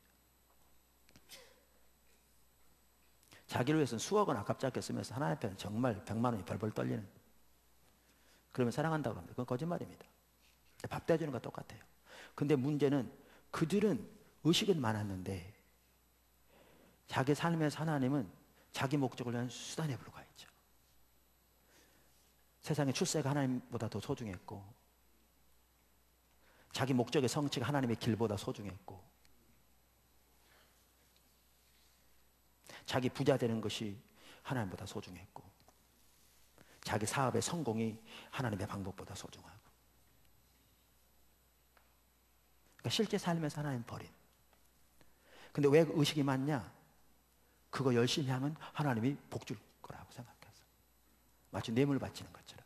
자기를 위해서는 수억 원 아깝지 않게 쓰면서 하나님 앞에는 정말 100만 원이 벌벌 떨리는, 그러면 사랑한다고 합니다. 그건 거짓말입니다. 밥 대주는 거 똑같아요. 근데 문제는 그들은 의식은 많았는데 자기 삶에서 하나님은 자기 목적을 위한 수단에 불과했죠. 세상의 출세가 하나님보다 더 소중했고, 자기 목적의 성취가 하나님의 길보다 소중했고, 자기 부자 되는 것이 하나님보다 소중했고, 자기 사업의 성공이 하나님의 방법보다 소중하고. 그러니까 실제 삶에서 하나님 버린. 근데 왜 그 의식이 많냐? 그거 열심히 하면 하나님이 복 줄 거라고 생각해서, 마치 뇌물 바치는 것처럼.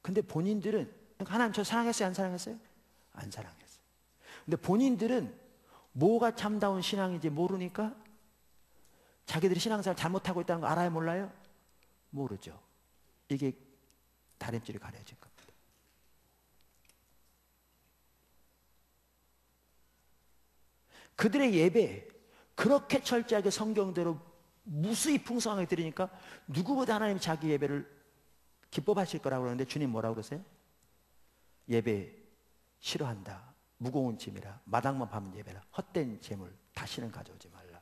근데 본인들은 하나님 저 사랑했어요? 안 사랑했어요? 안 사랑했어요. 근데 본인들은 뭐가 참다운 신앙인지 모르니까 자기들이 신앙생활 잘못하고 있다는 거 알아요? 몰라요? 모르죠. 이게 다림질이 가려진 겁니다. 그들의 예배 그렇게 철저하게 성경대로 무수히 풍성하게 드리니까 누구보다 하나님이 자기 예배를 기뻐하실 거라고 그러는데, 주님 뭐라고 그러세요? 예배 싫어한다. 무거운 짐이라 마당만 밟는 예배라 헛된 재물 다시는 가져오지 말라.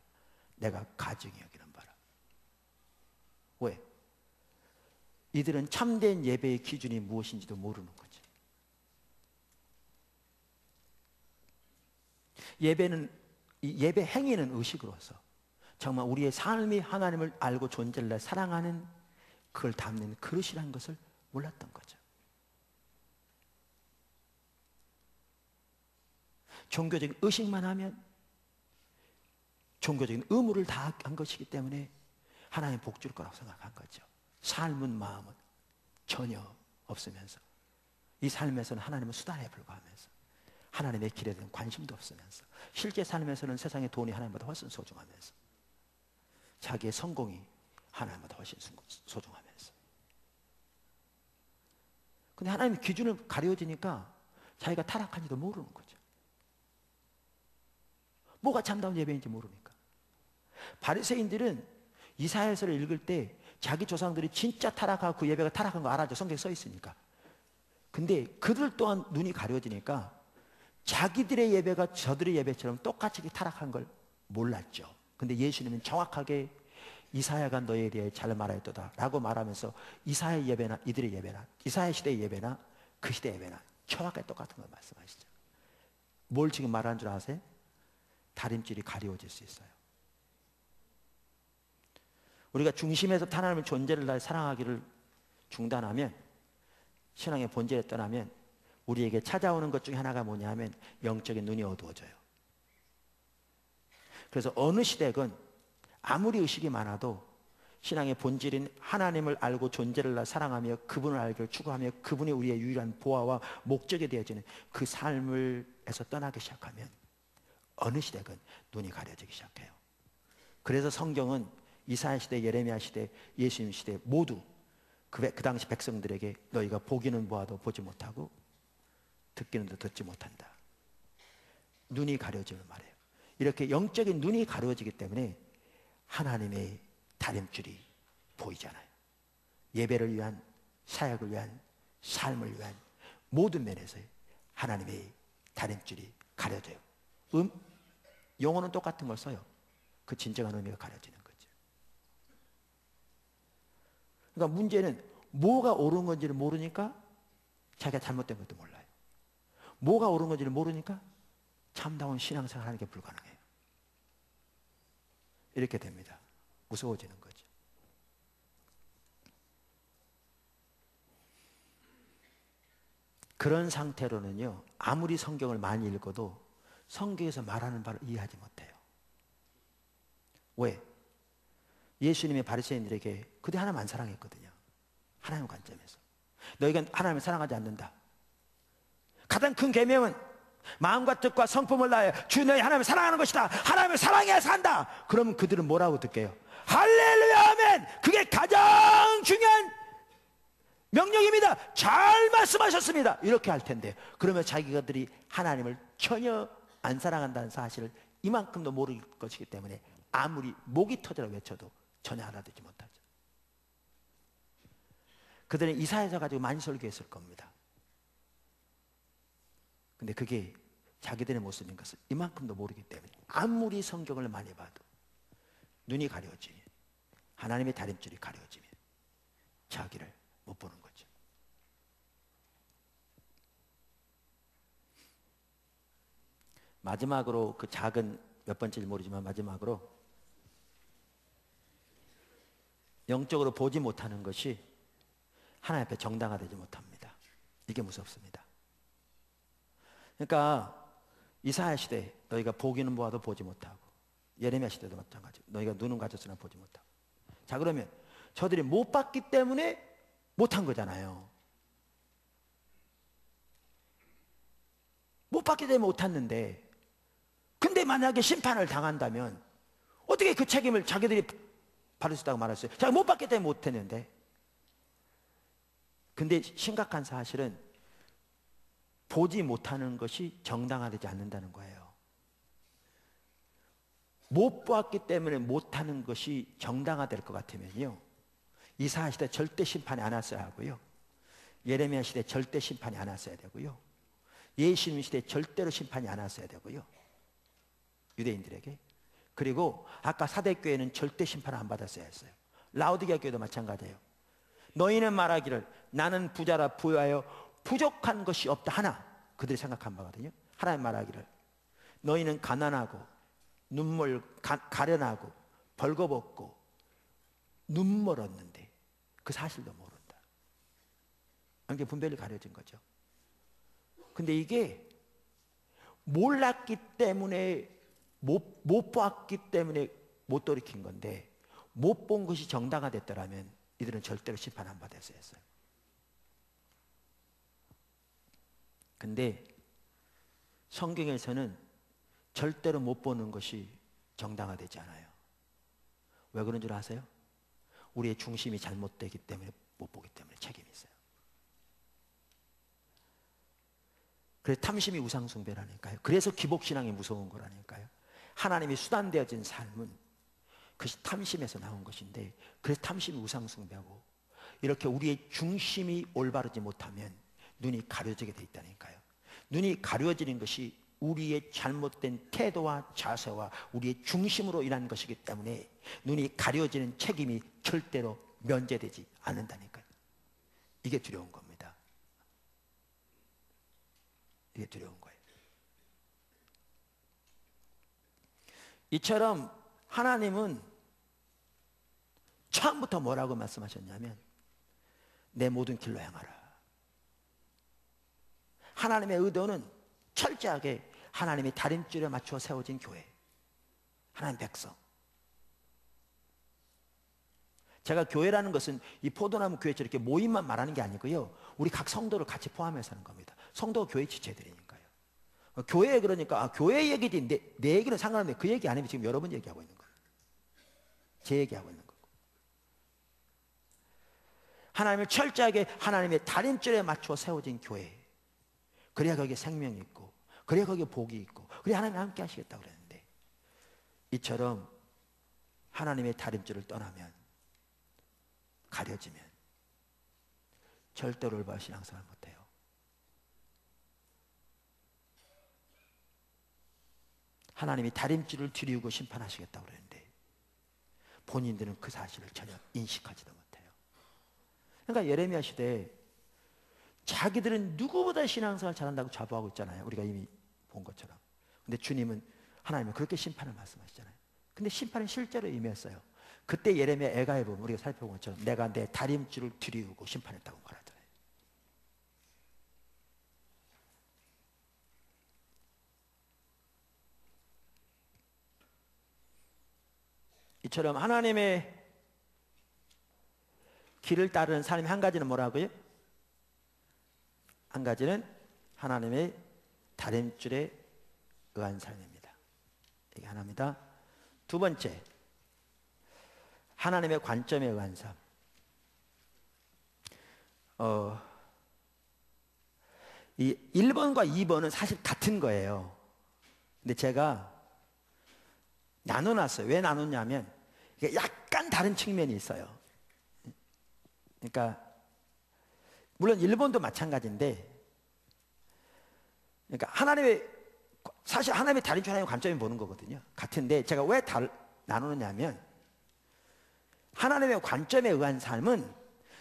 내가 가증히 여기는 바라. 왜? 이들은 참된 예배의 기준이 무엇인지도 모르는 거지. 예배 행위는 의식으로서 정말 우리의 삶이 하나님을 알고 존재를 사랑하는, 그걸 담는 그릇이라는 것을 몰랐던 거죠. 종교적인 의식만 하면 종교적인 의무를 다한 것이기 때문에 하나님 복 줄 거라고 생각한 거죠. 삶은 마음은 전혀 없으면서, 이 삶에서는 하나님은 수단에 불과하면서, 하나님의 길에 대한 관심도 없으면서, 실제 삶에서는 세상의 돈이 하나님보다 훨씬 소중하면서, 자기의 성공이 하나님보다 훨씬 소중하면서. 근데 하나님의 기준을 가려지니까 자기가 타락한지도 모르는 거죠. 뭐가 참다운 예배인지 모르니까. 바리새인들은 이사야서를 읽을 때 자기 조상들이 진짜 타락하고 그 예배가 타락한 거 알아죠. 성경에 써 있으니까. 근데 그들 또한 눈이 가려지니까 자기들의 예배가 저들의 예배처럼 똑같이 타락한 걸 몰랐죠. 근데 예수님은 정확하게 이사야가 너에 대해 잘 말하였도다 라고 말하면서 이사야 예배나 이들의 예배나 이사야 시대의 예배나 그 시대의 예배나 정확하게 똑같은 걸 말씀하시죠. 뭘 지금 말하는 줄 아세요? 다림질이 가려워질 수 있어요. 우리가 중심에서 하나님의 존재를 다해 사랑하기를 중단하면, 신앙의 본질에 떠나면 우리에게 찾아오는 것 중에 하나가 뭐냐 하면 영적인 눈이 어두워져요. 그래서 어느 시대건 아무리 의식이 많아도 신앙의 본질인 하나님을 알고 존재를 사랑하며 그분을 알기를 추구하며 그분이 우리의 유일한 보화와 목적이 되어지는 그 삶을에서 떠나기 시작하면 어느 시대건 눈이 가려지기 시작해요. 그래서 성경은 이사야 시대, 예레미야 시대, 예수님 시대 모두 그 당시 백성들에게 너희가 보기는 보아도 보지 못하고 듣기는 듣지 못한다. 눈이 가려짐을 말해요. 이렇게 영적인 눈이 가려지기 때문에 하나님의 다림줄이 보이잖아요. 예배를 위한, 사역을 위한, 삶을 위한 모든 면에서 하나님의 다림줄이 가려져요. 용어는 똑같은 걸 써요. 그 진정한 의미가 가려지는 거죠. 그러니까 문제는 뭐가 옳은 건지를 모르니까 자기가 잘못된 것도 몰라요. 뭐가 옳은 건지를 모르니까 참다운 신앙생활 하는 게 불가능해요. 이렇게 됩니다. 무서워지는 거죠. 그런 상태로는요, 아무리 성경을 많이 읽어도 성경에서 말하는 바를 이해하지 못해요. 왜? 예수님의 바리새인들에게 그들 하나님 안 사랑했거든요. 하나님 관점에서 너희가 하나님을 사랑하지 않는다. 가장 큰 계명은 마음과 뜻과 성품을 다하여 주 너희 하나님을 사랑하는 것이다. 하나님을 사랑해야 산다. 그러면 그들은 뭐라고 듣게요? 할렐루야 아멘. 그게 가장 중요한 명령입니다. 잘 말씀하셨습니다. 이렇게 할 텐데, 그러면 자기들이 하나님을 전혀 안 사랑한다는 사실을 이만큼도 모를 것이기 때문에 아무리 목이 터져라 외쳐도 전혀 알아듣지 못하죠. 그들은 이사야서 가지고 많이 설교했을 겁니다. 근데 그게 자기들의 모습인 것을 이만큼도 모르기 때문에 아무리 성경을 많이 봐도 눈이 가려지면 하나님의 다림줄이 가려지면 자기를 못 보는 거죠. 마지막으로 그 작은 몇 번째인지 모르지만 마지막으로 영적으로 보지 못하는 것이 하나님 앞에 정당화되지 못합니다. 이게 무섭습니다. 그러니까 이사야 시대 너희가 보기는 보아도 보지 못하고 예레미야 시대도 마찬가지. 너희가 눈은 가졌으나 보지 못하고. 자, 그러면 저들이 못 봤기 때문에 못한 거잖아요. 못 봤기 때문에 못했는데 근데 만약에 심판을 당한다면 어떻게 그 책임을 자기들이 받을 수 있다고 말했어요? 자기가 못 봤기 때문에 못했는데. 근데 심각한 사실은 보지 못하는 것이 정당화되지 않는다는 거예요. 못 보았기 때문에 못하는 것이 정당화될 것 같으면요, 이사야 시대 절대 심판이 안 왔어야 하고요, 예레미야 시대 절대 심판이 안 왔어야 되고요, 예수님 시대 절대로 심판이 안 왔어야 되고요, 유대인들에게. 그리고 아까 사대교회는 절대 심판을 안 받았어야 했어요. 라오디게아 교회도 마찬가지예요. 너희는 말하기를 나는 부자라 부유하여 부족한 것이 없다 하나, 그들이 생각한 바거든요. 하나님 말하기를 너희는 가난하고 눈물 가련하고 벌거벗고 눈 멀었는데 그 사실도 모른다. 이게 분별이 가려진 거죠. 근데 이게 몰랐기 때문에 못 보았기 때문에 못 돌이킨 건데, 못 본 것이 정당화됐더라면 이들은 절대로 심판 안 받았어야 했어요. 근데 성경에서는 절대로 못 보는 것이 정당화되지 않아요. 왜 그런 줄 아세요? 우리의 중심이 잘못되기 때문에 못 보기 때문에 책임이 있어요. 그래서 탐심이 우상숭배라니까요. 그래서 기복신앙이 무서운 거라니까요. 하나님이 수단되어진 삶은 그것이 탐심에서 나온 것인데, 그래서 탐심이 우상숭배하고 이렇게 우리의 중심이 올바르지 못하면 눈이 가려지게 돼 있다니까요. 눈이 가려지는 것이 우리의 잘못된 태도와 자세와 우리의 중심으로 인한 것이기 때문에 눈이 가려지는 책임이 절대로 면제되지 않는다니까요. 이게 두려운 겁니다. 이게 두려운 거예요. 이처럼 하나님은 처음부터 뭐라고 말씀하셨냐면 내 모든 길로 향하라. 하나님의 의도는 철저하게 하나님의 다림줄에 맞춰 세워진 교회, 하나님 백성. 제가 교회라는 것은 이 포도나무 교회 저렇게 모임만 말하는 게 아니고요, 우리 각 성도를 같이 포함해서 하는 겁니다. 성도가 교회 지체들이니까요. 교회, 그러니까 교회 얘기지 내 얘기는 상관없는데 그 얘기 아니면 지금 여러분 얘기하고 있는 거예요. 제 얘기하고 있는 거고. 하나님을 철저하게 하나님의 다림줄에 맞춰 세워진 교회, 그래야 거기에 생명이 있고, 그래야 거기에 복이 있고, 그래야 하나님이 함께 하시겠다고 그랬는데, 이처럼 하나님의 다림줄을 떠나면, 가려지면 절대로 올바른 신앙생활을 못해요. 하나님이 다림줄을 들이우고 심판하시겠다고 그랬는데 본인들은 그 사실을 전혀 인식하지도 못해요. 그러니까 예레미야 시대에 자기들은 누구보다 신앙생활 잘한다고 자부하고 있잖아요. 우리가 이미 본 것처럼. 근데 주님은, 하나님은 그렇게 심판을 말씀하시잖아요. 근데 심판은 실제로 임했어요. 그때 예레미야 애가에 보면 우리가 살펴본 것처럼 내가 내 다림줄을 들이우고 심판했다고 말하잖아요. 이처럼 하나님의 길을 따르는 삶의 한 가지는 뭐라고요? 한 가지는 하나님의 다림줄에 의한 삶입니다. 이게 하나입니다. 두 번째, 하나님의 관점에 의한 삶. 이 1번과 2번은 사실 같은 거예요. 근데 제가 나눠놨어요. 왜 나눴냐면 이게 약간 다른 측면이 있어요. 그러니까 물론 1번도 마찬가지인데, 그러니까 사실 하나님의 다림줄, 하나님의 관점이 보는 거거든요. 같은데 제가 왜 나누느냐면, 하나님의 관점에 의한 삶은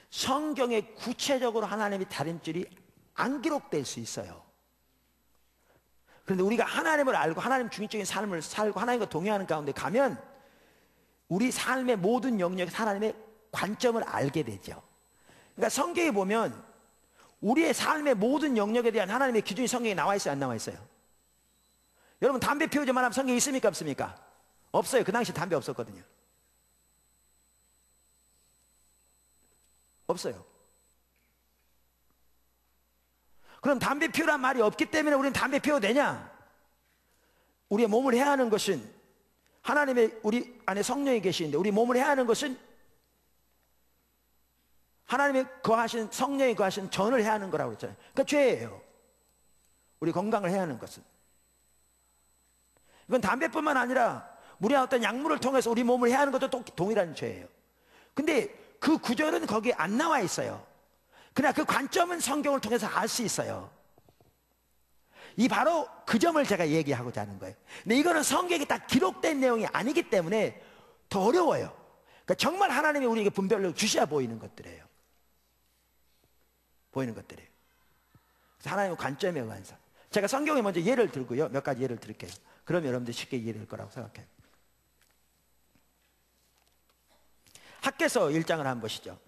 성경에 구체적으로 하나님이 다림줄이 안 기록될 수 있어요. 그런데 우리가 하나님을 알고 하나님 중심적인 삶을 살고 하나님과 동행하는 가운데 가면 우리 삶의 모든 영역에서 하나님의 관점을 알게 되죠. 그러니까 성경에 보면 우리의 삶의 모든 영역에 대한 하나님의 기준이 성경에 나와 있어요, 안 나와 있어요? 여러분 담배 피우지 말라면 성경에 있습니까, 없습니까? 없어요. 그 당시 담배 없었거든요. 없어요. 그럼 담배 피우란 말이 없기 때문에 우리는 담배 피워도 되냐? 우리의 몸을 해야 하는 것은 하나님의 우리 안에 성령이 계시는데 우리 몸을 해야 하는 것은 하나님의 거하신 성령이 거하신 전을 해야 하는 거라고 했잖아요. 그러니까 죄예요. 우리 건강을 해야 하는 것은. 이건 담배뿐만 아니라 우리가 어떤 약물을 통해서 우리 몸을 해야 하는 것도 또 동일한 죄예요. 근데 그 구절은 거기에 안 나와 있어요. 그러나 그 관점은 성경을 통해서 알 수 있어요. 이 바로 그 점을 제가 얘기하고자 하는 거예요. 근데 이거는 성경에 딱 기록된 내용이 아니기 때문에 더 어려워요. 그러니까 정말 하나님이 우리에게 분별력을 주셔야 보이는 것들이에요. 보이는 것들이에요. 그래서 하나님의 관점에 의한 삶. 제가 성경에 먼저 예를 들고요. 몇 가지 예를 들게요. 그럼 여러분들 쉽게 이해될 거라고 생각해요. 학개서 1장을 한번 보시죠.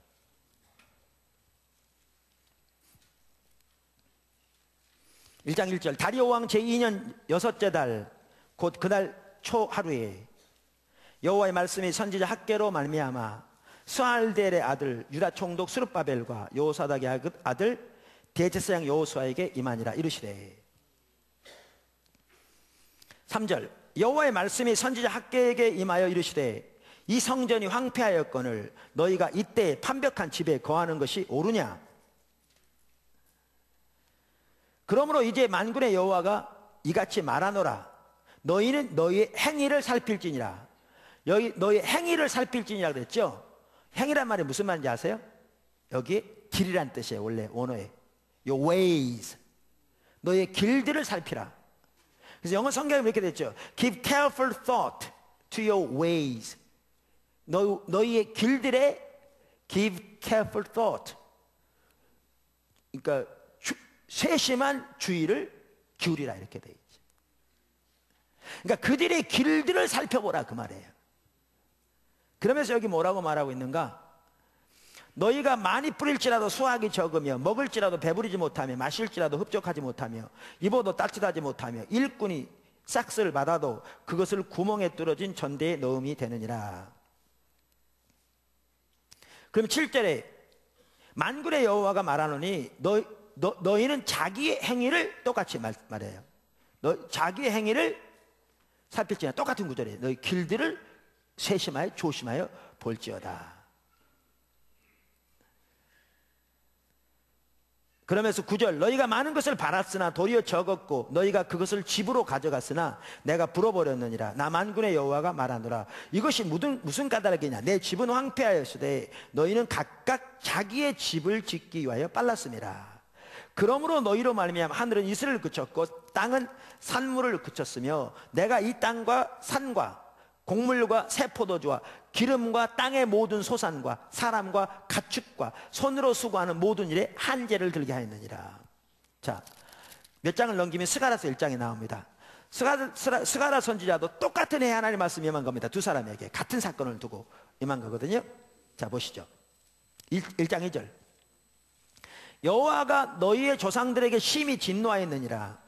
1장 1절 다리오 왕 제2년 여섯째 달 곧 그날 초하루에 여호와의 말씀이 선지자 학개로 말미암아 스알델의 아들 유다 총독 스룹바벨과 여호사닥의 아들 대제사장 여호수아에게 임하니라. 이르시되 3절 여호와의 말씀이 선지자 학개에게 임하여 이르시되 이 성전이 황폐하였거늘 너희가 이때 판벽한 집에 거하는 것이 옳으냐? 그러므로 이제 만군의 여호와가 이같이 말하노라. 너희는 너희의 행위를 살필지니라. 여기 너희의 행위를 살필지니라 그랬죠. 행위란 말이 무슨 말인지 아세요? 여기 길이란 뜻이에요. 원래 원어에 Your ways, 너희의 길들을 살피라. 그래서 영어 성경에 이렇게 됐죠. Give careful thought to your ways. 너희의 길들에 give careful thought. 그러니까 세심한 주의를 기울이라 이렇게 돼 있죠. 그러니까 그들의 길들을 살펴보라 그 말이에요. 그러면서 여기 뭐라고 말하고 있는가? 너희가 많이 뿌릴지라도 수확이 적으며 먹을지라도 배부르지 못하며 마실지라도 흡족하지 못하며 입어도 따뜻하지 못하며 일꾼이 싹스를 받아도 그것을 구멍에 뚫어진 전대에 넣음이 되느니라. 그럼 7절에 만군의 여호와가 말하노니 너희는 자기의 행위를 똑같이 말해요. 자기의 행위를 살필지나 똑같은 구절이에요. 너희 길들을 세심하여 조심하여 볼지어다. 그러면서 9절 너희가 많은 것을 바랐으나 도리어 적었고 너희가 그것을 집으로 가져갔으나 내가 불어버렸느니라. 나 만군의 여호와가 말하노라. 이것이 무슨 까닭이냐? 내 집은 황폐하였으되 너희는 각각 자기의 집을 짓기 위하여 빨랐음이라. 그러므로 너희로 말미암아 하늘은 이슬을 그쳤고 땅은 산물을 그쳤으며 내가 이 땅과 산과 곡물과 새 포도주와 기름과 땅의 모든 소산과 사람과 가축과 손으로 수고하는 모든 일에 한계를 들게 하였느니라. 자, 몇 장을 넘기면 스가랴서 1장에 나옵니다. 스가랴 선지자도 똑같은 해 하나님 말씀이 임한 겁니다. 두 사람에게 같은 사건을 두고 임한 거거든요. 자, 보시죠. 1장 2절 여호와가 너희의 조상들에게 심히 진노하였느니라.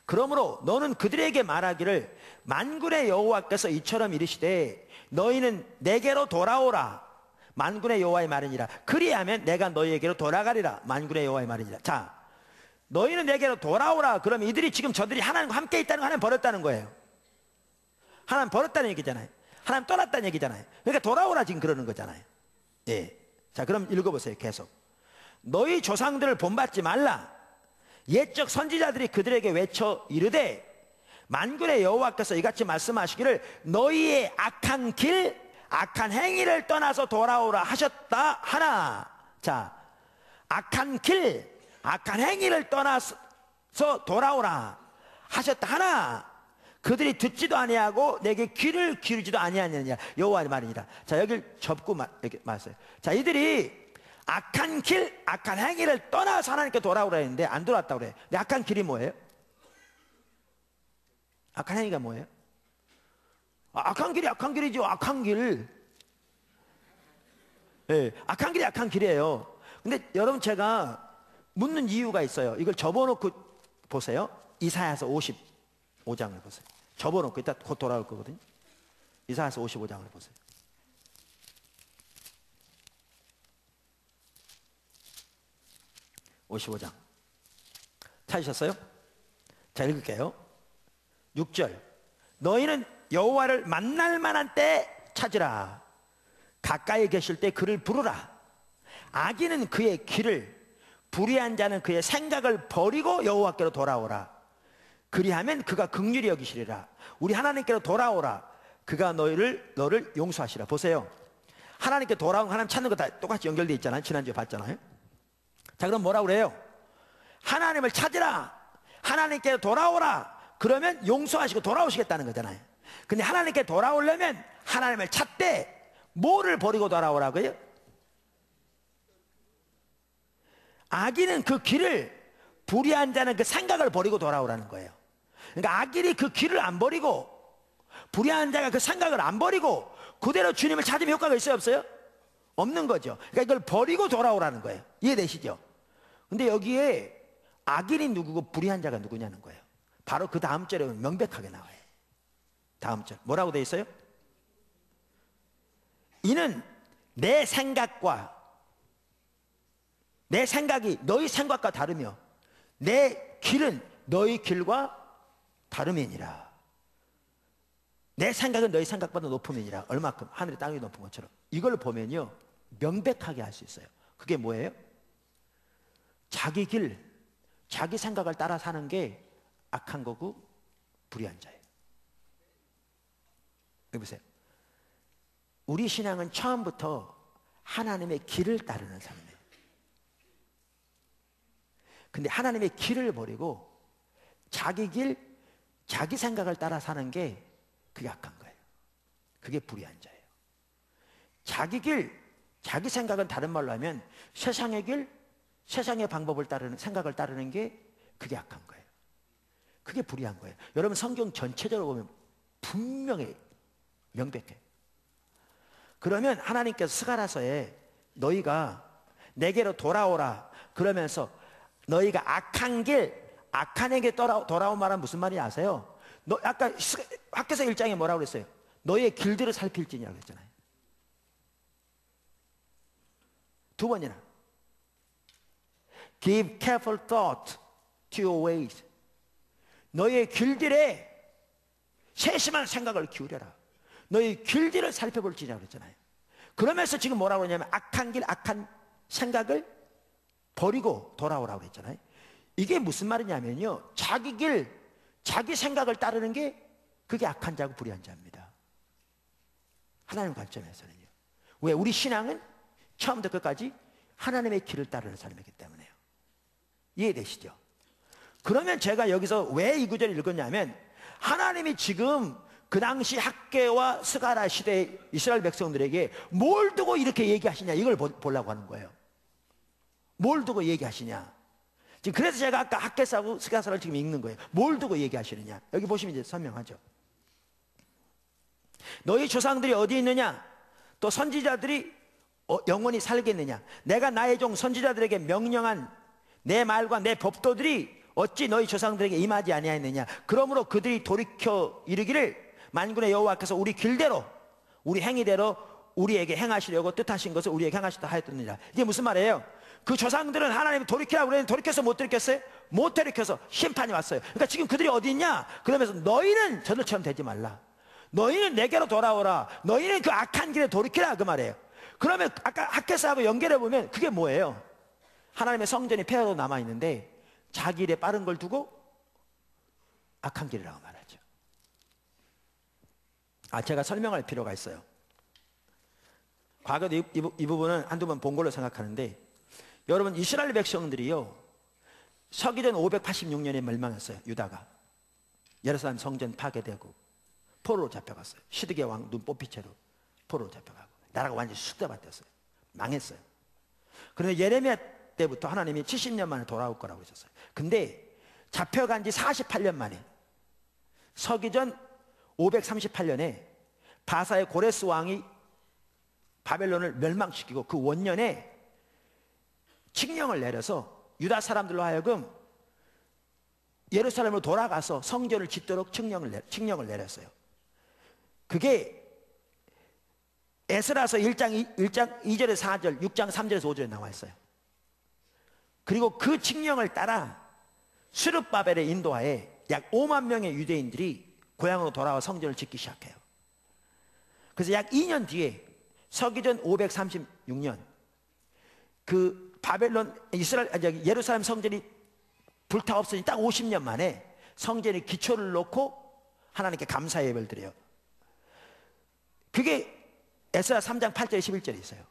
그러므로 너는 그들에게 말하기를 만군의 여호와께서 이처럼 이르시되 너희는 내게로 돌아오라. 만군의 여호와의 말이니라. 그리하면 내가 너희에게로 돌아가리라. 만군의 여호와의 말이니라. 자, 너희는 내게로 돌아오라. 그러면 이들이 지금 저들이 하나님과 함께 있다는 거 하나님 버렸다는 거예요. 하나님 버렸다는 얘기잖아요. 하나님 떠났다는 얘기잖아요. 그러니까 돌아오라 지금 그러는 거잖아요. 예. 자, 그럼 읽어보세요. 계속. 너희 조상들을 본받지 말라. 옛적 선지자들이 그들에게 외쳐 이르되 만군의 여호와께서 이같이 말씀하시기를 너희의 악한 길 악한 행위를 떠나서 돌아오라 하셨다 하나. 자, 악한 길 악한 행위를 떠나서 돌아오라 하셨다 하나. 그들이 듣지도 아니하고 내게 귀를 기울이지도 아니하느냐 여호와의 말이니라. 자, 여기를 접고 이렇게 말했어요. 자, 이들이 악한 길, 악한 행위를 떠나서 하나님께 돌아오라 했는데 안 돌아왔다고 그래요. 근데 악한 길이 뭐예요? 악한 행위가 뭐예요? 악한 길이 악한 길이죠. 악한 길. 네, 악한 길이 악한 길이에요. 근데 여러분, 제가 묻는 이유가 있어요. 이걸 접어놓고 보세요. 이사야서 55장을 보세요. 접어놓고 이따 곧 돌아올 거거든요. 이사야서 55장을 보세요. (55장) 찾으셨어요? 자, 읽을게요. 6절. 너희는 여호와를 만날 만한 때 찾으라. 가까이 계실 때 그를 부르라. 악인은 그의 길을, 불의한 자는 그의 생각을 버리고 여호와께로 돌아오라. 그리하면 그가 긍휼히 여기시리라. 우리 하나님께로 돌아오라. 그가 너를 용서하시라. 보세요. 하나님께 돌아온, 하나님 찾는 거 다 똑같이 연결되어 있잖아요. 지난주에 봤잖아요. 자, 그럼 뭐라고 그래요? 하나님을 찾으라. 하나님께 돌아오라. 그러면 용서하시고 돌아오시겠다는 거잖아요. 근데 하나님께 돌아오려면 하나님을 찾되 뭐를 버리고 돌아오라고요? 악인은 그 길을, 불의한 자는 그 생각을 버리고 돌아오라는 거예요. 그러니까 악인이 그 길을 안 버리고, 불의한 자가 그 생각을 안 버리고 그대로 주님을 찾으면 효과가 있어요, 없어요? 없는 거죠. 그러니까 이걸 버리고 돌아오라는 거예요. 이해되시죠? 근데 여기에 악인이 누구고 불의한 자가 누구냐는 거예요. 바로 그 다음 절에 명백하게 나와요. 다음 절 뭐라고 돼 있어요? 이는 내 생각이 너희 생각과 다르며 내 길은 너희 길과 다름이니라. 내 생각은 너희 생각보다 높음이니라. 얼마큼? 하늘이 땅이 높은 것처럼. 이걸 보면요, 명백하게 알 수 있어요. 그게 뭐예요? 자기 길, 자기 생각을 따라 사는 게 악한 거고 불의한 자예요. 여기 보세요. 우리 신앙은 처음부터 하나님의 길을 따르는 삶이에요. 근데 하나님의 길을 버리고 자기 길, 자기 생각을 따라 사는 게 그게 악한 거예요. 그게 불의한 자예요. 자기 길, 자기 생각은 다른 말로 하면 세상의 길, 세상의 방법을 따르는, 생각을 따르는 게 그게 악한 거예요. 그게 불의한 거예요. 여러분, 성경 전체적으로 보면 분명히 명백해요. 그러면 하나님께서 스가랴서에 너희가 내게로 돌아오라 그러면서 너희가 악한 길, 악한 에게 돌아온 말은 무슨 말인지 아세요? 아까 학개서 1장에 뭐라고 그랬어요? 너희의 길들을 살필지니라고 그랬잖아요. 두 번이나 Give careful thought to your ways. 너희의 길들에 세심한 생각을 기울여라. 너희 길들을 살펴볼지라고 그랬잖아요. 그러면서 지금 뭐라고 그러냐면 악한 길, 악한 생각을 버리고 돌아오라고 그랬잖아요. 이게 무슨 말이냐면요, 자기 길, 자기 생각을 따르는 게 그게 악한 자고 불의한 자입니다. 하나님 관점에서는요. 왜? 우리 신앙은 처음부터 끝까지 하나님의 길을 따르는 삶이기 때문에요. 이해되시죠? 그러면 제가 여기서 왜 이 구절을 읽었냐면, 하나님이 지금 그 당시 학개와 스가랴 시대의 이스라엘 백성들에게 뭘 두고 이렇게 얘기하시냐, 이걸 보려고 하는 거예요. 뭘 두고 얘기하시냐. 지금 그래서 제가 아까 학개서하고 스가랴를 지금 읽는 거예요. 뭘 두고 얘기하시느냐. 여기 보시면 이제 설명하죠. 너희 조상들이 어디 있느냐? 또 선지자들이 영원히 살겠느냐? 내가 나의 종 선지자들에게 명령한 내 말과 내 법도들이 어찌 너희 조상들에게 임하지 아니하였느냐? 그러므로 그들이 돌이켜 이르기를 만군의 여호와께서 우리 길대로, 우리 행위대로 우리에게 행하시려고 뜻하신 것을 우리에게 행하시다 하였느니라. 이게 무슨 말이에요? 그 조상들은 하나님이 돌이키라고 그랬는데 돌이켜서 못 돌이켰어요? 못 돌이켜서 심판이 왔어요. 그러니까 지금 그들이 어디 있냐? 그러면서 너희는 저들처럼 되지 말라. 너희는 내게로 돌아오라. 너희는 그 악한 길에 돌이키라, 그 말이에요. 그러면 아까 학개서하고 연결해 보면 그게 뭐예요? 하나님의 성전이 폐허로 남아 있는데 자기 일에 빠른 걸 두고 악한 길이라고 말하죠. 제가 설명할 필요가 있어요. 과거도 이 부분은 한두 번 본 걸로 생각하는데, 여러분, 이스라엘 백성들이요, 서기전 586년에 멸망했어요. 유다가. 예루살렘 성전 파괴되고 포로로 잡혀갔어요. 시드기야 왕 눈 뽑힌 채로 포로로 잡혀가고 나라가 완전히 쑥대밭됐어요. 망했어요. 그런데 예레미야 때부터 하나님이 70년 만에 돌아올 거라고 하셨어요. 근데 잡혀간 지 48년 만에 서기전 538년에 바사의 고레스 왕이 바벨론을 멸망시키고 그 원년에 칙령을 내려서 유다 사람들로 하여금 예루살렘으로 돌아가서 성전을 짓도록 칙령을 내렸어요. 그게 에스라서 1장 2절에서 4절, 6장 3절에서 5절에 나와 있어요. 그리고 그 칙령을 따라 스룹바벨의 인도하에 약 5만 명의 유대인들이 고향으로 돌아와 성전을 짓기 시작해요. 그래서 약 2년 뒤에 서기전 536년 그 바벨론 예루살렘 성전이 불타 없어진 딱 50년 만에 성전에 기초를 놓고 하나님께 감사 예배를 드려요. 그게 에스라 3장 8절에 11절에 있어요.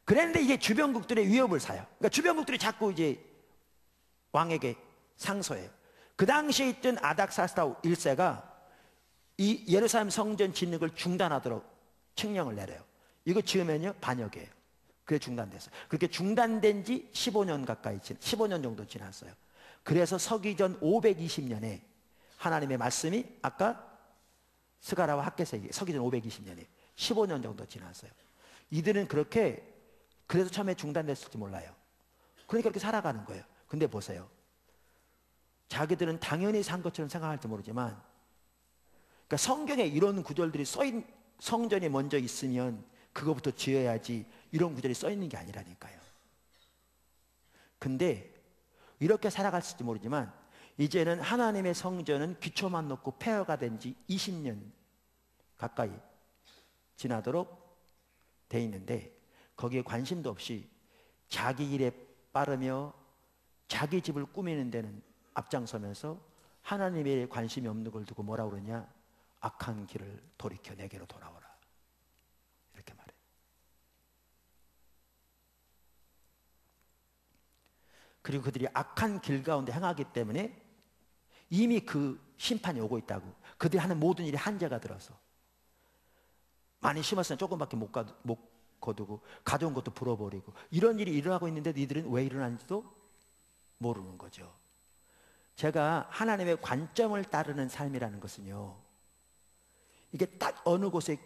그런데 이게 주변국들의 위협을 사요. 그러니까 주변국들이 자꾸 이제 왕에게 상소해요. 그 당시에 있던 아닥사스다 1세가 이 예루살렘 성전 짓는 걸 중단하도록 칙령을 내려요. 이거 지으면요 반역이에요. 그게 중단됐어요. 그렇게 중단된 지 15년 정도 지났어요. 그래서 서기전 520년에 하나님의 말씀이 아까 스가랴와 학개서에게 서기전 520년에 15년 정도 지났어요. 이들은 그렇게 그래서 처음에 중단됐을지 몰라요. 그러니까 그렇게 살아가는 거예요. 근데 보세요. 자기들은 당연히 산 것처럼 생각할지 모르지만 그러니까 성경에 이런 구절들이 써있는 성전이 먼저 있으면 그거부터 지어야지 이런 구절이 써있는 게 아니라니까요. 근데 이렇게 살아갔을지 모르지만 이제는 하나님의 성전은 기초만 놓고 폐허가 된 지 20년 가까이 지나도록 돼 있는데 거기에 관심도 없이 자기 일에 빠르며 자기 집을 꾸미는 데는 앞장서면서 하나님의 관심이 없는 걸 두고 뭐라 그러냐? 악한 길을 돌이켜 내게로 돌아오라. 이렇게 말해요. 그리고 그들이 악한 길 가운데 행하기 때문에 이미 그 심판이 오고 있다고. 그들이 하는 모든 일이 한계가 들어서 많이 심었으면 조금밖에 못 거두고 가져온 것도 불어버리고 이런 일이 일어나고 있는데 이들은 왜 일어나는지도 모르는 거죠. 제가 하나님의 관점을 따르는 삶이라는 것은요, 이게 딱 어느 곳에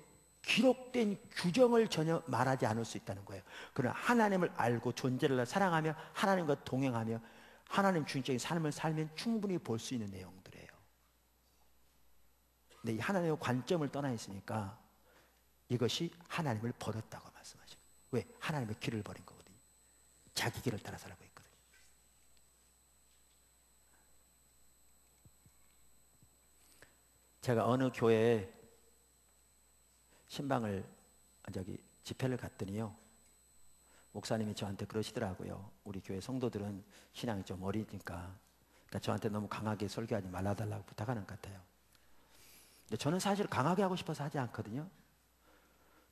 기록된 규정을 전혀 말하지 않을 수 있다는 거예요. 그러나 하나님을 알고 존재를 사랑하며 하나님과 동행하며 하나님 주인적인 삶을 살면 충분히 볼 수 있는 내용들이에요. 근데 이 하나님의 관점을 떠나 있으니까 이것이 하나님을 버렸다고 말씀하시고. 왜? 하나님의 길을 버린 거거든요. 자기 길을 따라 살고 있거든요. 제가 어느 교회에 신방을 집회를 갔더니요, 목사님이 저한테 그러시더라고요. 우리 교회 성도들은 신앙이 좀 어리니까 그러니까 저한테 너무 강하게 설교하지 말아달라고 부탁하는 것 같아요. 근데 저는 사실 강하게 하고 싶어서 하지 않거든요.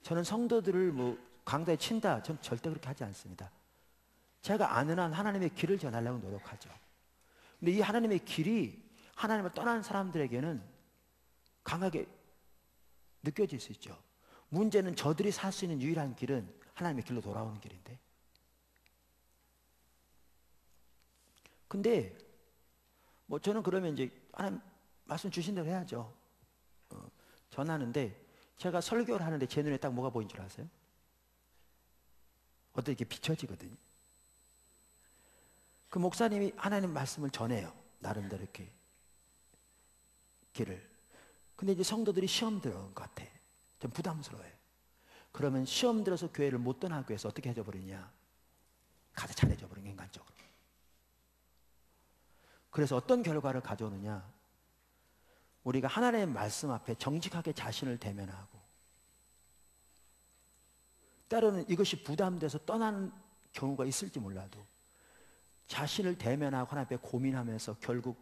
저는 성도들을 강도에 친다, 전 절대 그렇게 하지 않습니다. 제가 아는 한 하나님의 길을 전하려고 노력하죠. 근데 이 하나님의 길이 하나님을 떠난 사람들에게는 강하게 느껴질 수 있죠. 문제는 저들이 살 수 있는 유일한 길은 하나님의 길로 돌아오는 길인데. 근데 저는 그러면 이제 하나님 말씀 주신 대로 해야죠. 전하는데 제가 설교를 하는데 제 눈에 딱 뭐가 보인 줄 아세요? 어떻게 이렇게 비춰지거든요. 그 목사님이 하나님 말씀을 전해요. 나름대로 이렇게 길을. 근데 이제 성도들이 시험 들어온 것 같아. 좀 부담스러워요. 그러면 시험 들어서 교회를 못 떠나기 위해서 어떻게 해줘 버리냐? 가서 잘해줘 버린 인간적으로. 그래서 어떤 결과를 가져오느냐? 우리가 하나님의 말씀 앞에 정직하게 자신을 대면하고, 때로는 이것이 부담돼서 떠나는 경우가 있을지 몰라도 자신을 대면하고 하나님 앞에 고민하면서 결국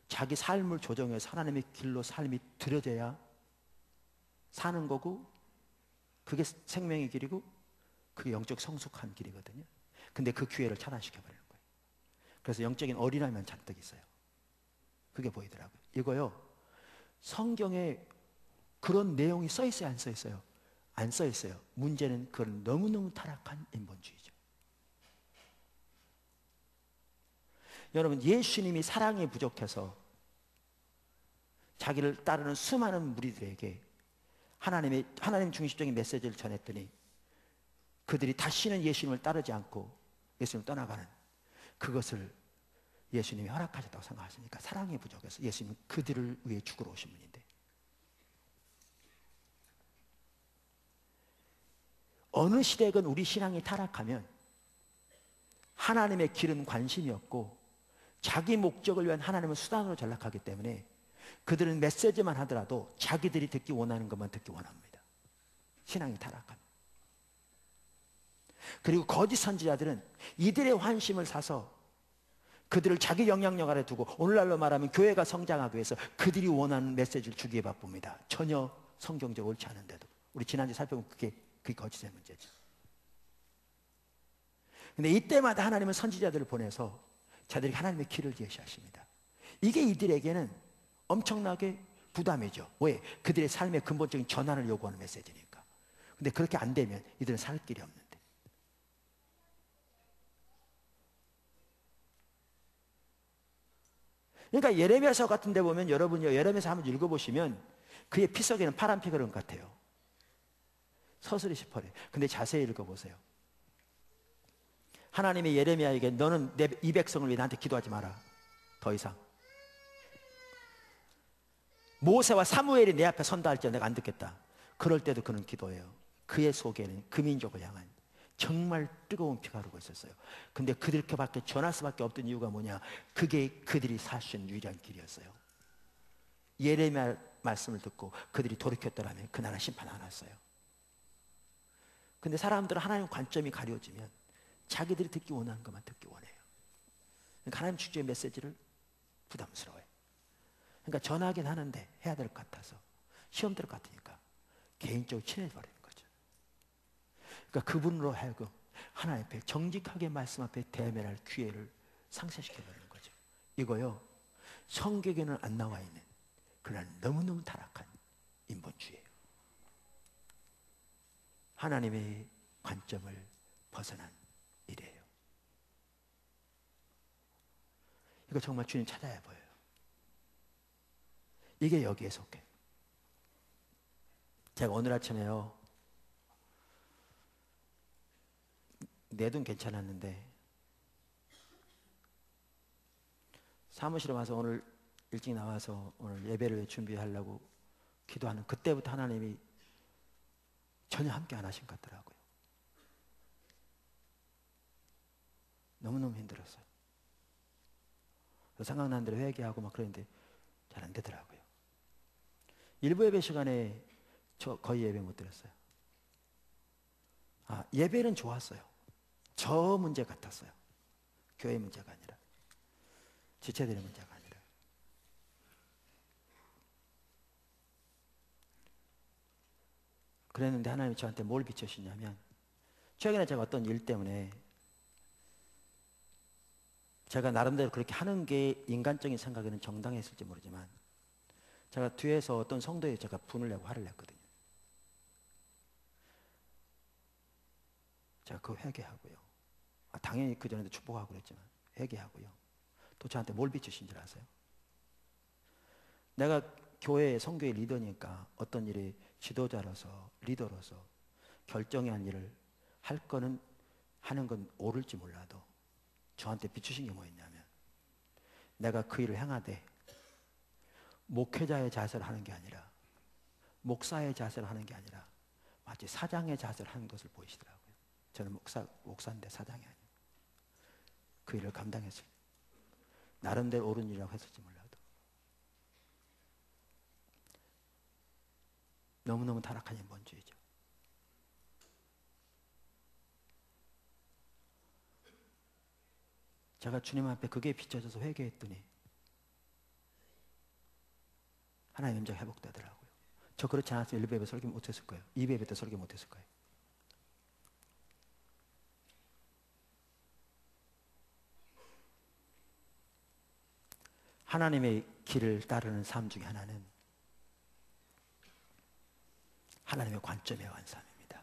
자기 삶을 조정해서 하나님의 길로 삶이 들여져야 사는 거고, 그게 생명의 길이고 그게 영적 성숙한 길이거든요. 근데 그 기회를 차단시켜버리는 거예요. 그래서 영적인 어린아이만 잔뜩 있어요. 그게 보이더라고요. 이거요, 성경에 그런 내용이 써 있어요, 안 써 있어요? 안 써 있어요. 문제는 그건 너무너무 타락한 인본주의죠. 여러분, 예수님이 사랑이 부족해서 자기를 따르는 수많은 무리들에게 하나님 중심적인 메시지를 전했더니 그들이 다시는 예수님을 따르지 않고 예수님을 떠나가는, 그것을 예수님이 허락하셨다고 생각하십니까? 사랑이 부족해서. 예수님은 그들을 위해 죽으러 오신 분인데, 어느 시대건 우리 신앙이 타락하면 하나님의 길은 관심이 없고 자기 목적을 위한 하나님은 수단으로 전락하기 때문에 그들은 메시지만 하더라도 자기들이 듣기 원하는 것만 듣기 원합니다. 신앙이 타락합니다. 그리고 거짓 선지자들은 이들의 환심을 사서 그들을 자기 영향력 아래 두고, 오늘날로 말하면 교회가 성장하기 위해서 그들이 원하는 메시지를 주기에 바쁩니다. 전혀 성경적으로 옳지 않은데도. 우리 지난주에 살펴본 그게 거짓의 문제죠. 근데 이때마다 하나님은 선지자들을 보내서 자들이 하나님의 길을 제시하십니다. 이게 이들에게는 엄청나게 부담이죠. 왜? 그들의 삶의 근본적인 전환을 요구하는 메시지니까. 근데 그렇게 안 되면 이들은 살 길이 없는데. 그러니까 예레미야서 같은 데 보면, 여러분이 예레미야서 한번 읽어보시면 그의 피 속에는 파란 피 그런 것 같아요. 서슬이 시퍼래. 근데 자세히 읽어보세요. 하나님이 예레미야에게 너는 이 백성을 위해 나한테 기도하지 마라. 더 이상. 모세와 사무엘이 내 앞에 선다 할지라도 내가 안 듣겠다. 그럴 때도 그는 기도해요. 그의 속에는 그 민족을 향한 정말 뜨거운 피가 흐르고 있었어요. 근데 그들께밖에 전할 수밖에 없던 이유가 뭐냐? 그게 그들이 살 수 있는 유일한 길이었어요. 예레미야 말씀을 듣고 그들이 돌이켰더라면 그날은 심판 안 왔어요. 근데 사람들은 하나님 관점이 가려지면 자기들이 듣기 원하는 것만 듣기 원해요. 그러니까 하나님 축제의 메시지를 부담스러워요. 그러니까 전하긴 하는데 해야 될 것 같아서, 시험 될 것 같으니까 개인적으로 친해져버리는 거죠. 그러니까 그분으로 하여금 하나님 앞에 정직하게 말씀 앞에 대면할 기회를 상쇄시켜버리는 거죠. 이거요, 성경에는 안 나와 있는 그러나 너무너무 타락한 인본주의예요. 하나님의 관점을 벗어난 일이에요. 이거 정말 주님 찾아야 보여요. 이게 여기에 속해. 제가 오늘 아침에요, 내 돈 괜찮았는데 사무실에 와서 오늘 일찍 나와서 오늘 예배를 준비하려고 기도하는 그때부터 하나님이 전혀 함께 안 하신 것 같더라고요. 너무너무 힘들었어요. 생각나는 대로 회개하고 막 그랬는데 잘 안 되더라고요. 일부 예배 시간에 저 거의 예배 못 드렸어요. 예배는 좋았어요. 저 문제 같았어요. 교회 문제가 아니라, 지체들의 문제가 아니라. 그랬는데 하나님이 저한테 뭘 비춰주시냐면, 최근에 제가 어떤 일 때문에 제가 나름대로 그렇게 하는 게 인간적인 생각에는 정당했을지 모르지만 제가 뒤에서 어떤 성도에 제가 분을 내고 화를 냈거든요. 제가 그거 회개하고요. 당연히 그전에도 축복하고 그랬지만 회개하고요. 또 저한테 뭘 비추신 줄 아세요? 내가 교회 성교의 리더니까 어떤 일이 지도자로서 리더로서 결정한 일을 할 거는 하는 건 옳을지 몰라도 저한테 비추신 게 뭐였냐면, 내가 그 일을 행하되 목회자의 자세를 하는 게 아니라 목사의 자세를 하는 게 아니라 마치 사장의 자세를 하는 것을 보이시더라고요. 저는 목사인데 사장이 아니에요. 그 일을 감당했을 나름대로 옳은 일이라고 했을지 몰라도 너무너무 타락한 인본주의죠. 제가 주님 앞에 그게 비춰져서 회개했더니 하나님 임재가 회복되더라고요. 저 그렇지 않았으면 1배 설교 못했을 거예요. 2배 때 설교 못했을 거예요. 하나님의 길을 따르는 삶 중에 하나는 하나님의 관점에 관한 삶입니다.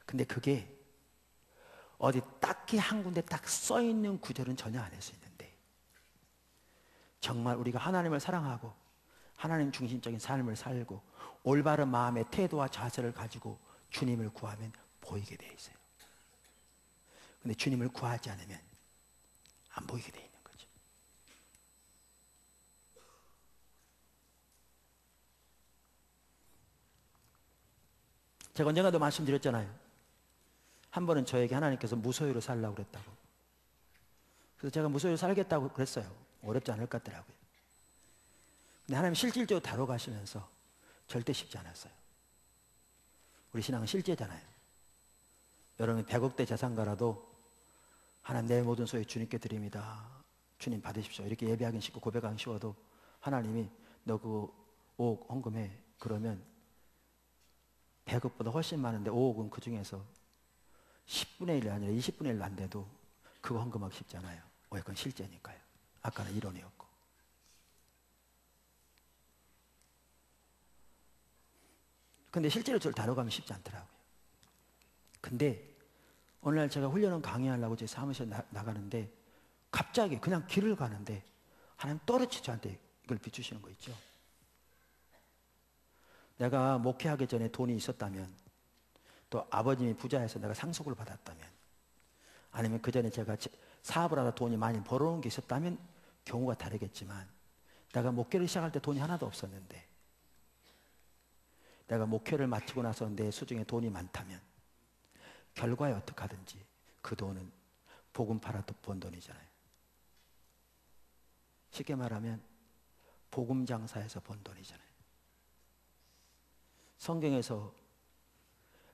근데 그게 어디 딱히 한 군데 딱 써 있는 구절은 전혀 아닐 수 있는데, 정말 우리가 하나님을 사랑하고 하나님 중심적인 삶을 살고 올바른 마음의 태도와 자세를 가지고 주님을 구하면 보이게 돼 있어요. 근데 주님을 구하지 않으면 안 보이게 돼 있는 거죠. 제가 언젠가도 말씀드렸잖아요. 한 번은 저에게 하나님께서 무소유로 살라고 그랬다고. 그래서 제가 무소유로 살겠다고 그랬어요. 어렵지 않을 것 같더라고요. 근데 하나님 실질적으로 다뤄가시면서 절대 쉽지 않았어요. 우리 신앙은 실제잖아요. 여러분 100억대 자산가라도 하나님 내 모든 소유 주님께 드립니다. 주님 받으십시오. 이렇게 예배하긴 쉽고 고백하긴 쉬워도 하나님이 너 그 5억 헌금해. 그러면 100억보다 훨씬 많은데 5억은 그 중에서 10분의 1이 아니라 20분의 1도 안 돼도 그거 헌금하기 쉽지 않아요. 왜? 그건 실제니까요. 아까는 이론이었고. 근데 실제로 저를 다뤄가면 쉽지 않더라고요. 근데 어느 날 제가 훈련원 강의하려고 제 사무실에 나가는데 갑자기 그냥 길을 가는데 하나님 떨어지 저한테 이걸 비추시는 거 있죠. 내가 목회하기 전에 돈이 있었다면, 또 아버님이 부자여서 내가 상속을 받았다면, 아니면 그 전에 제가 사업을 하다 돈이 많이 벌어온 게 있었다면 경우가 다르겠지만, 내가 목회를 시작할 때 돈이 하나도 없었는데 내가 목회를 마치고 나서 내 수중에 돈이 많다면 결과에 어떻게 하든지 그 돈은 복음 팔아도 번 돈이잖아요. 쉽게 말하면 복음 장사에서 번 돈이잖아요. 성경에서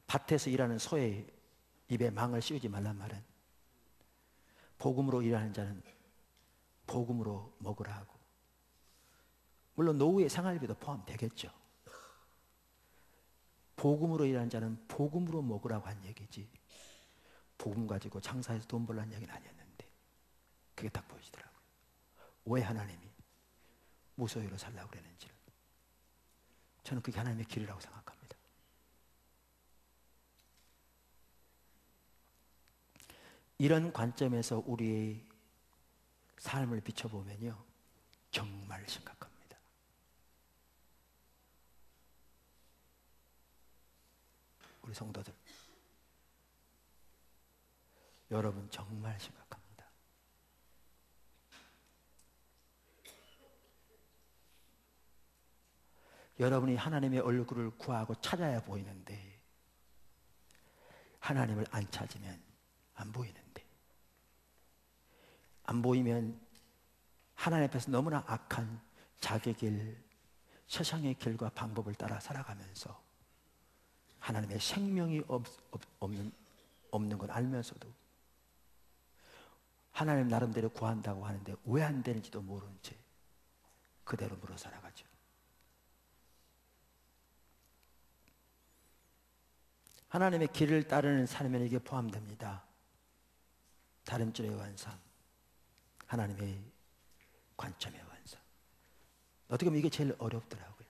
밭에서 일하는 소의 입에 망을 씌우지 말란 말은 복음으로 일하는 자는 복음으로 먹으라 하고, 물론 노후의 생활비도 포함되겠죠. 복음으로 일하는 자는 복음으로 먹으라고 한 얘기지 복음 가지고 장사해서 돈 벌라는 얘기는 아니었는데, 그게 딱 보이시더라고요. 왜 하나님이 무소유로 살라고 그랬는지를. 저는 그게 하나님의 길이라고 생각합니다. 이런 관점에서 우리의 삶을 비춰보면요, 정말 심각합니다. 우리 성도들, 여러분 정말 심각합니다. 여러분이 하나님의 얼굴을 구하고 찾아야 보이는데 하나님을 안 찾으면 안 보이는데, 안 보이면 하나님 앞에서 너무나 악한 자기 길, 세상의 길과 방법을 따라 살아가면서 하나님의 생명이 없는 건 알면서도 하나님 나름대로 구한다고 하는데 왜 안 되는지도 모르는 채 그대로 물어 살아가죠. 하나님의 길을 따르는 삶에는 이게 포함됩니다. 다른 줄의 완성, 하나님의 관점의 완성. 어떻게 보면 이게 제일 어렵더라고요.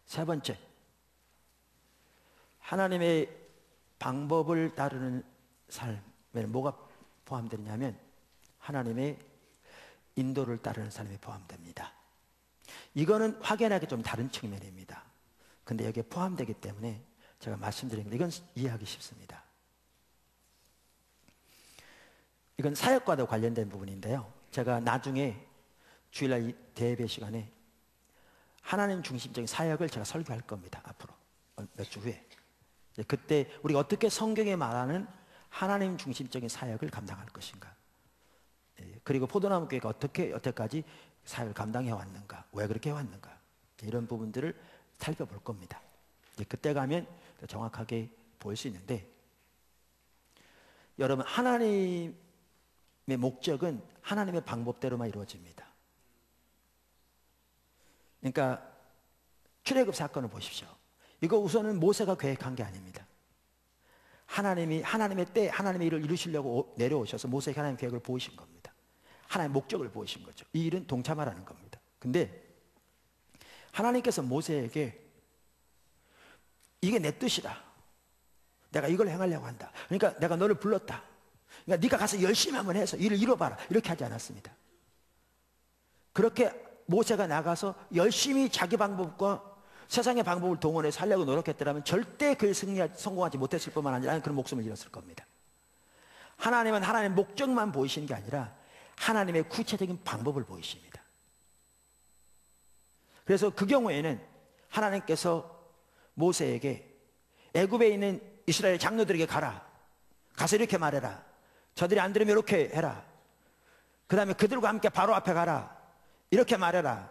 세 번째, 하나님의 방법을 따르는 삶에는 뭐가 포함되냐면 하나님의 인도를 따르는 삶이 포함됩니다. 이거는 확연하게 좀 다른 측면입니다. 근데 여기에 포함되기 때문에 제가 말씀드린 건데 이건 이해하기 쉽습니다. 이건 사역과도 관련된 부분인데요. 제가 나중에 주일날 대예배 시간에 하나님 중심적인 사역을 제가 설교할 겁니다. 앞으로 몇 주 후에. 그때 우리가 어떻게 성경에 말하는 하나님 중심적인 사역을 감당할 것인가, 그리고 포도나무 교회가 어떻게 여태까지 사역을 감당해 왔는가, 왜 그렇게 해왔는가, 이런 부분들을 살펴볼 겁니다. 그때 가면 정확하게 볼 수 있는데, 여러분 하나님의 목적은 하나님의 방법대로만 이루어집니다. 그러니까 출애굽 사건을 보십시오. 이거 우선은 모세가 계획한 게 아닙니다. 하나님의 때 하나님의 일을 이루시려고 내려오셔서 모세에게 하나님의 계획을 보이신 겁니다. 하나님의 목적을 보이신 거죠. 이 일은 동참하라는 겁니다. 근데 하나님께서 모세에게 이게 내 뜻이다, 내가 이걸 행하려고 한다, 그러니까 내가 너를 불렀다, 그러니까 네가 가서 열심히 한번 해서 일을 이뤄봐라, 이렇게 하지 않았습니다. 그렇게 모세가 나가서 열심히 자기 방법과 세상의 방법을 동원해서 하려고 노력했더라면 절대 그에 성공하지 못했을 뿐만 아니라 그런 목숨을 잃었을 겁니다. 하나님은 하나님의 목적만 보이시는 게 아니라 하나님의 구체적인 방법을 보이십니다. 그래서 그 경우에는 하나님께서 모세에게 애굽에 있는 이스라엘 장로들에게 가서 이렇게 말해라, 저들이 안 들으면 이렇게 해라, 그 다음에 그들과 함께 바로 앞에 가라, 이렇게 말해라,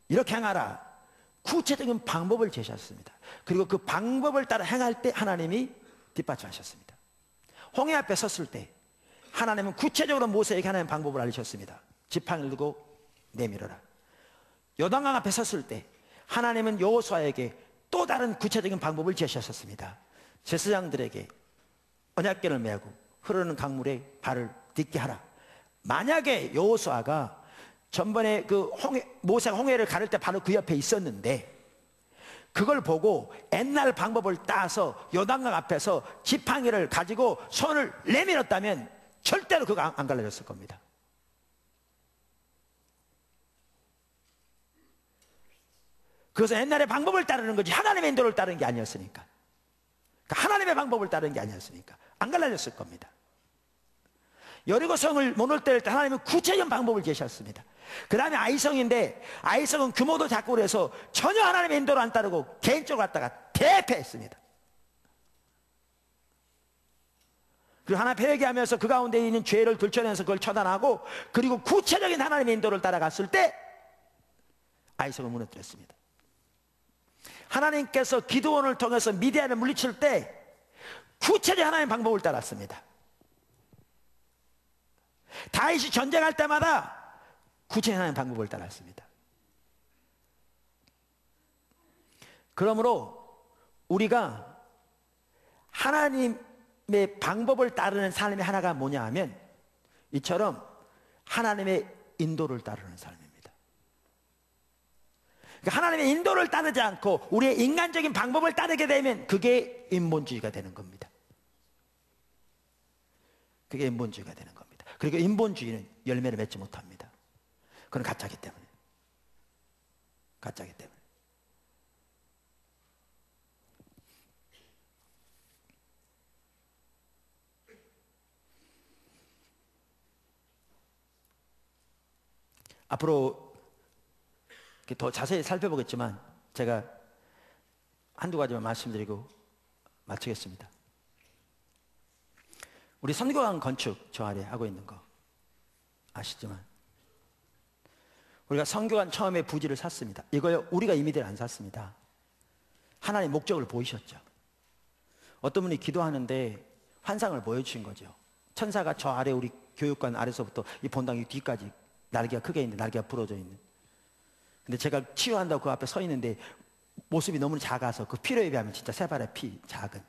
이렇게 행하라, 구체적인 방법을 제시하셨습니다. 그리고 그 방법을 따라 행할 때 하나님이 뒷받침하셨습니다. 홍해 앞에 섰을 때 하나님은 구체적으로 모세에게 하나님의 방법을 알리셨습니다. 지팡이를 들고 내밀어라. 요단강 앞에 섰을 때 하나님은 여호수아에게 또 다른 구체적인 방법을 제시하셨습니다. 제사장들에게 언약궤를 메고 흐르는 강물에 발을 딛게 하라. 만약에 여호수아가 전번에 모세가 홍해를 가를 때 바로 그 옆에 있었는데 그걸 보고 옛날 방법을 따서 요단강 앞에서 지팡이를 가지고 손을 내밀었다면 절대로 그거 안 갈라졌을 겁니다. 그것은 옛날의 방법을 따르는 거지 하나님의 인도를 따르는 게 아니었으니까, 그러니까 하나님의 방법을 따르는 게 아니었으니까 안 갈라졌을 겁니다. 여리고성을 무너뜨릴 때 하나님은 구체적인 방법을 제시했습니다. 그 다음에 아이성인데 아이성은 규모도 작고 그래서 전혀 하나님의 인도를 안 따르고 개인적으로 갔다가 대패했습니다. 그리고 하나 회개하면서 그 가운데 있는 죄를 들춰내서 그걸 처단하고 그리고 구체적인 하나님의 인도를 따라갔을 때 아이성을 무너뜨렸습니다. 하나님께서 기드온을 통해서 미디안을 물리칠 때 구체적인 하나님의 방법을 따랐습니다. 다윗이 전쟁할 때마다 구체적인 하나님의 방법을 따랐습니다. 그러므로 우리가 하나님의 방법을 따르는 삶의 하나가 뭐냐 하면 이처럼 하나님의 인도를 따르는 삶입니다. 그러니까 하나님의 인도를 따르지 않고 우리의 인간적인 방법을 따르게 되면 그게 인본주의가 되는 겁니다. 그게 인본주의가 되는 겁니다. 그리고 인본주의는 열매를 맺지 못합니다. 그건 가짜기 때문에. 가짜기 때문에. 앞으로 더 자세히 살펴보겠지만 제가 한두 가지만 말씀드리고 마치겠습니다. 우리 선교관 건축 저 아래 하고 있는 거 아시지만 우리가 선교관 처음에 부지를 샀습니다. 이거요 우리가 임의대로 안 샀습니다. 하나님 목적을 보이셨죠. 어떤 분이 기도하는데 환상을 보여주신 거죠. 천사가 저 아래 우리 교육관 아래서부터 이 본당 뒤까지 날개가 크게 있는데 날개가 부러져 있는. 근데 제가 치유한다고 그 앞에 서 있는데 모습이 너무 작아서 그 피로에 비하면 진짜 세 발의 피 작은.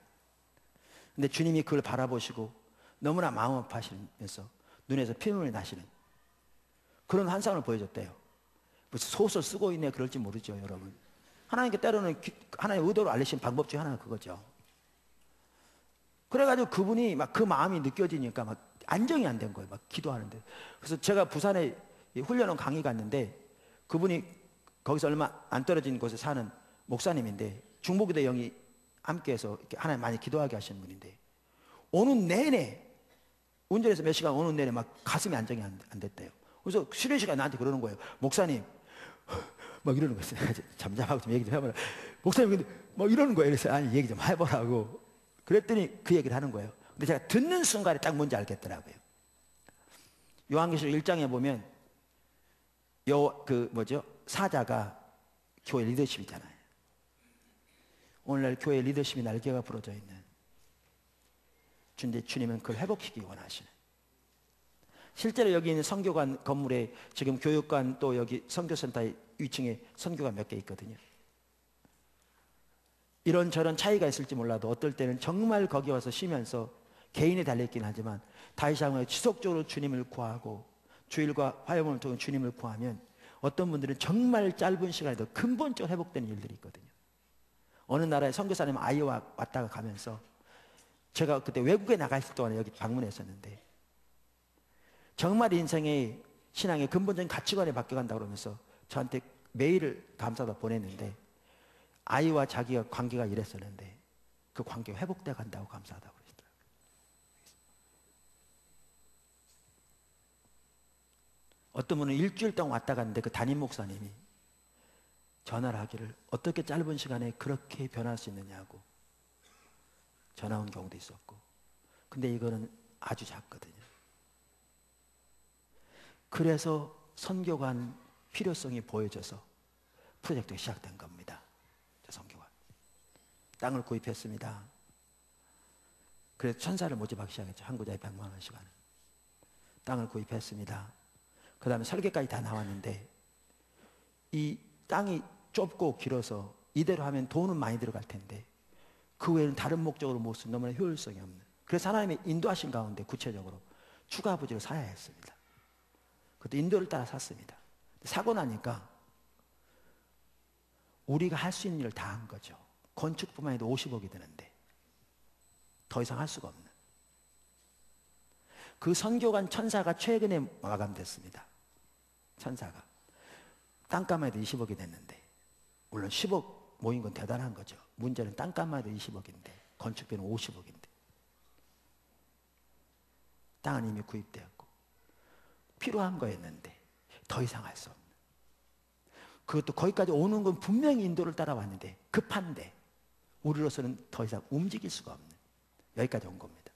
근데 주님이 그걸 바라보시고 너무나 마음 아파하시면서 눈에서 피눈물이 나시는 그런 환상을 보여줬대요. 무슨 소설 쓰고 있네 그럴지 모르죠, 여러분. 하나님께 때로는 하나님의 의도를 알리신 방법 중에 하나가 그거죠. 그래가지고 그분이 막 그 마음이 느껴지니까 막 안정이 안 된 거예요. 막 기도하는데. 그래서 제가 부산에 훈련원 강의 갔는데 그분이 거기서 얼마 안 떨어진 곳에 사는 목사님인데 중보기도 영이 함께해서 하나님 많이 기도하게 하시는 분인데 오는 내내 운전해서 몇 시간 오는 내내 막 가슴이 안정이 안 됐대요. 그래서 쉬는 시간에 나한테 그러는 거예요. 목사님 막 이러는 거였어요. 잠잠하고 좀 얘기 좀 해보라. 목사님 근데 막 이러는 거예요. 그래서 아니 얘기 좀 해보라고 그랬더니 그 얘기를 하는 거예요. 근데 제가 듣는 순간에 딱 뭔지 알겠더라고요. 요한계시록 1장에 보면 사자가 교회 리더십이잖아요. 오늘날 교회 리더십이 날개가 부러져 있는 주님은 그걸 회복시키기 원하시는. 실제로 여기 있는 선교관 건물에 지금 교육관 또 여기 선교센터 위층에 선교관 몇 개 있거든요. 이런저런 차이가 있을지 몰라도 어떨 때는 정말 거기 와서 쉬면서 개인이 달려있긴 하지만 다윗이 한 지속적으로 주님을 구하고 주일과 화요일을 통해 주님을 구하면 어떤 분들은 정말 짧은 시간에도 근본적으로 회복되는 일들이 있거든요. 어느 나라에 선교사님 아이와 왔다가 가면서 제가 그때 외국에 나가 있을 동안에 여기 방문했었는데 정말 인생의 신앙의 근본적인 가치관이 바뀌어간다고 그러면서 저한테 메일을 감사도 보냈는데 아이와 자기가 관계가 이랬었는데 그 관계가 회복돼 간다고 감사하다고 그러시더라고요. 어떤 분은 일주일 동안 왔다 갔는데 그 담임 목사님이 전화를 하기를 어떻게 짧은 시간에 그렇게 변할 수 있느냐고 전화 온 경우도 있었고, 근데 이거는 아주 작거든요. 그래서 선교관 필요성이 보여져서 프로젝트가 시작된 겁니다. 선교관 땅을 구입했습니다. 그래서 천사를 모집하기 시작했죠. 한 구자에 100만 원씩 하는 땅을 구입했습니다. 그 다음에 설계까지 다 나왔는데 이 땅이 좁고 길어서 이대로 하면 돈은 많이 들어갈 텐데 그 외에는 다른 목적으로 못 쓰면 너무나 효율성이 없는, 그래서 하나님의 인도하신 가운데 구체적으로 추가 부지를 사야 했습니다. 그것도 인도를 따라 샀습니다. 사고 나니까 우리가 할 수 있는 일을 다 한 거죠. 건축뿐만 해도 50억이 드는데 더 이상 할 수가 없는, 그 선교관 천사가 최근에 마감됐습니다. 천사가 땅값만 해도 20억이 됐는데, 물론 10억 모인 건 대단한 거죠. 문제는 땅값만 해도 20억인데 건축비는 50억인데 땅은 이미 구입되었고 필요한 거였는데 더 이상 할 수 없는, 그것도 거기까지 오는 건 분명히 인도를 따라왔는데 급한데 우리로서는 더 이상 움직일 수가 없는, 여기까지 온 겁니다.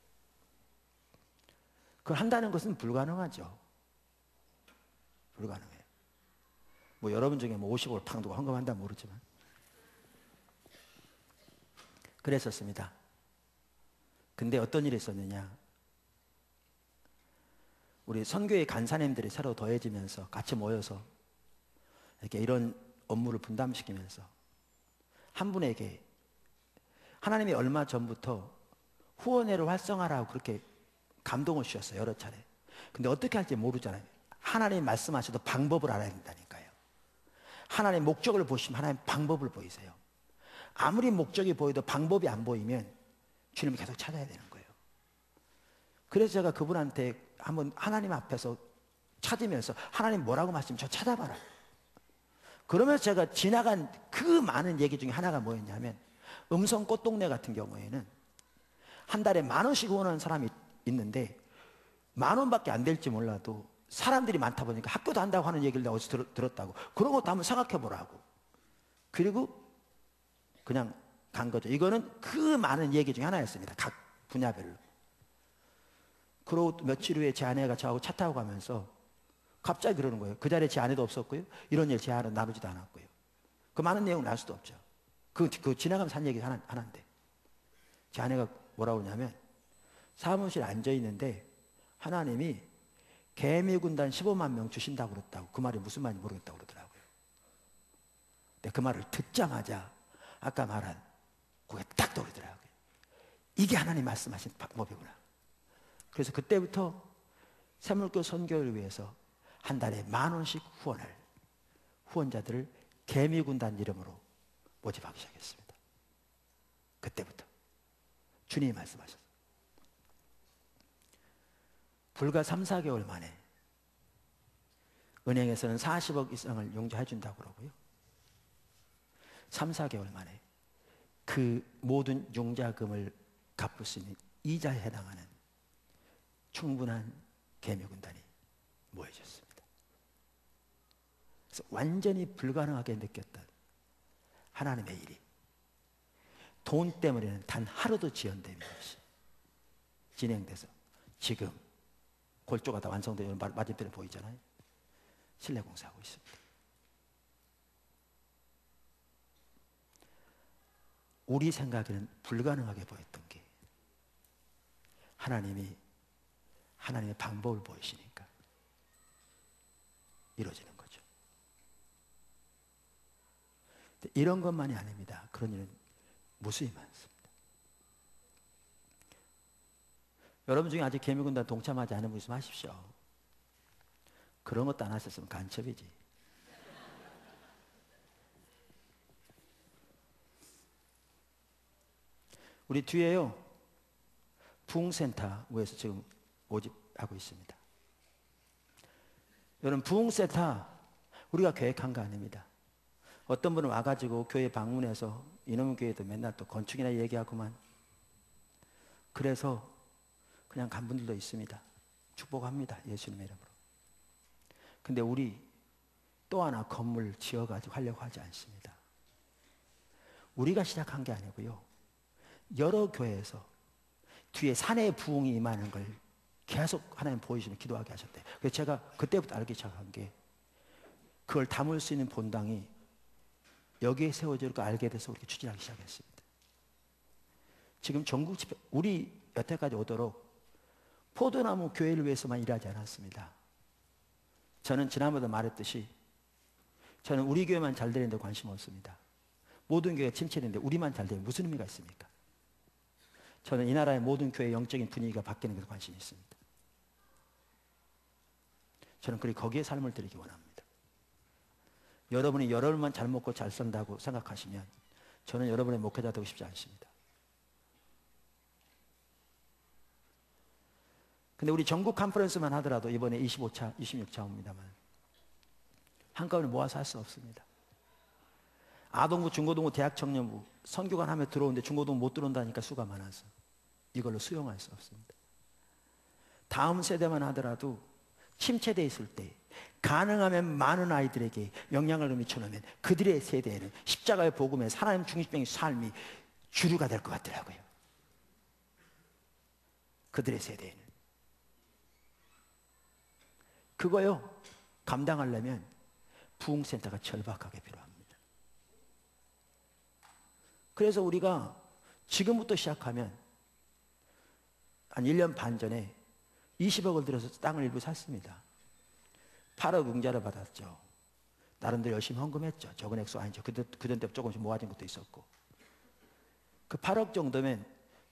그걸 한다는 것은 불가능하죠. 불가능해요. 뭐 여러분 중에 뭐 50억을 탕 두고 헌금한다 모르지만 그랬었습니다. 근데 어떤 일이 있었느냐, 우리 선교의 간사님들이 새로 더해지면서 같이 모여서 이렇게 이런 업무를 분담시키면서 한 분에게 하나님이 얼마 전부터 후원회를 활성화하라고 그렇게 감동을 주셨어요. 여러 차례. 근데 어떻게 할지 모르잖아요. 하나님 말씀하셔도 방법을 알아야 된다니까요. 하나님 목적을 보시면 하나님 방법을 보이세요. 아무리 목적이 보여도 방법이 안 보이면 주님을 계속 찾아야 되는 거예요. 그래서 제가 그분한테 한번 하나님 앞에서 찾으면서 하나님 뭐라고 말씀 저 찾아봐라. 그러면서 제가 지나간 그 많은 얘기 중에 하나가 뭐였냐면, 음성 꽃동네 같은 경우에는 한 달에 10,000원씩 후원하는 사람이 있는데 10,000원밖에 안 될지 몰라도 사람들이 많다 보니까 학교도 한다고 하는 얘기를 내가 어디서 들었다고. 그런 것도 한번 생각해 보라고. 그리고 그냥 간 거죠. 이거는 그 많은 얘기 중에 하나였습니다. 각 분야별로. 그러고 며칠 후에 제 아내가 저하고 차 타고 가면서 갑자기 그러는 거예요. 그 자리에 제 아내도 없었고요. 이런 일 제 아내는 나누지도 않았고요. 그 많은 내용을 알 수도 없죠. 그 지나가면서 한 얘기 하나인데 제 아내가 뭐라고 그러냐면, 사무실에 앉아있는데 하나님이 개미군단 15만 명 주신다고 그랬다고. 그 말이 무슨 말인지 모르겠다고 그러더라고요. 근데 그 말을 듣자마자 아까 말한 그게 딱 떠오르더라고요. 이게 하나님 말씀하신 방법이구나. 그래서 그때부터 새물교 선교를 위해서 한 달에 10,000원씩 후원할 후원자들을 개미군단 이름으로 모집하기 시작했습니다. 그때부터 주님이 말씀하셨어요. 불과 3, 4개월 만에 은행에서는 40억 이상을 용자해 준다고 그러고요. 3, 4개월 만에 그 모든 용자금을 갚을 수 있는 이자에 해당하는 충분한 개미군단이 모여졌습니다. 그래서 완전히 불가능하게 느꼈던 하나님의 일이 돈 때문에는 단 하루도 지연됨이 없이 진행돼서 지금 골조가 다 완성되어 맞은편에 보이잖아요. 실내 공사하고 있습니다. 우리 생각에는 불가능하게 보였던 게 하나님이 하나님의 방법을 보이시니까 이루어지는 거죠. 이런 것만이 아닙니다. 그런 일은 무수히 많습니다. 여러분 중에 아직 개미군단 동참하지 않은 분 있으면 하십시오. 그런 것도 안 하셨으면 간첩이지. 우리 뒤에요, 부흥센터에서 지금 모집하고 있습니다. 여러분, 부흥센터 우리가 계획한 거 아닙니다. 어떤 분은 와가지고 교회 방문해서 이놈의 교회도 맨날 또 건축이나 얘기하고만, 그래서 그냥 간 분들도 있습니다. 축복합니다, 예수님의 이름으로. 근데 우리 또 하나 건물 지어가지고 하려고 하지 않습니다. 우리가 시작한 게 아니고요, 여러 교회에서 뒤에 산의 부흥이 임하는 걸 계속 하나님 보여주시면 기도하게 하셨대요. 그래서 제가 그때부터 알기 시작한 게, 그걸 담을 수 있는 본당이 여기에 세워질 거 알게 돼서 우리가 추진하기 시작했습니다. 지금 전국 집회, 우리 여태까지 오도록 포도나무 교회를 위해서만 일하지 않았습니다. 저는 지난번에도 말했듯이 저는 우리 교회만 잘 되는 데 관심 없습니다. 모든 교회가 침체되는데 우리만 잘 되면 무슨 의미가 있습니까? 저는 이 나라의 모든 교회의 영적인 분위기가 바뀌는 것에 관심이 있습니다. 저는 거기에 삶을 드리기 원합니다. 여러분이 여러분만 잘 먹고 잘 산다고 생각하시면 저는 여러분의 목회자 되고 싶지 않습니다. 근데 우리 전국 컨퍼런스만 하더라도 이번에 25차, 26차 옵니다만 한꺼번에 모아서 할 수 없습니다. 아동부, 중고등부, 대학 청년부 선교관 하면 들어오는데 중고등부 못 들어온다니까 수가 많아서 이걸로 수용할 수 없습니다. 다음 세대만 하더라도 침체되어 있을 때 가능하면 많은 아이들에게 영향을 미쳐놓으면 그들의 세대에는 십자가의 복음에 하나님 중심적인 삶이 주류가 될 것 같더라고요. 그들의 세대에는. 그거요, 감당하려면 부흥센터가 절박하게 필요합니다. 그래서 우리가 지금부터 시작하면 한 1년 반 전에 20억을 들여서 땅을 일부 샀습니다. 8억 융자를 받았죠. 나름대로 열심히 헌금했죠. 적은 액수 아니죠. 그전 때 조금씩 모아진 것도 있었고. 그 8억 정도면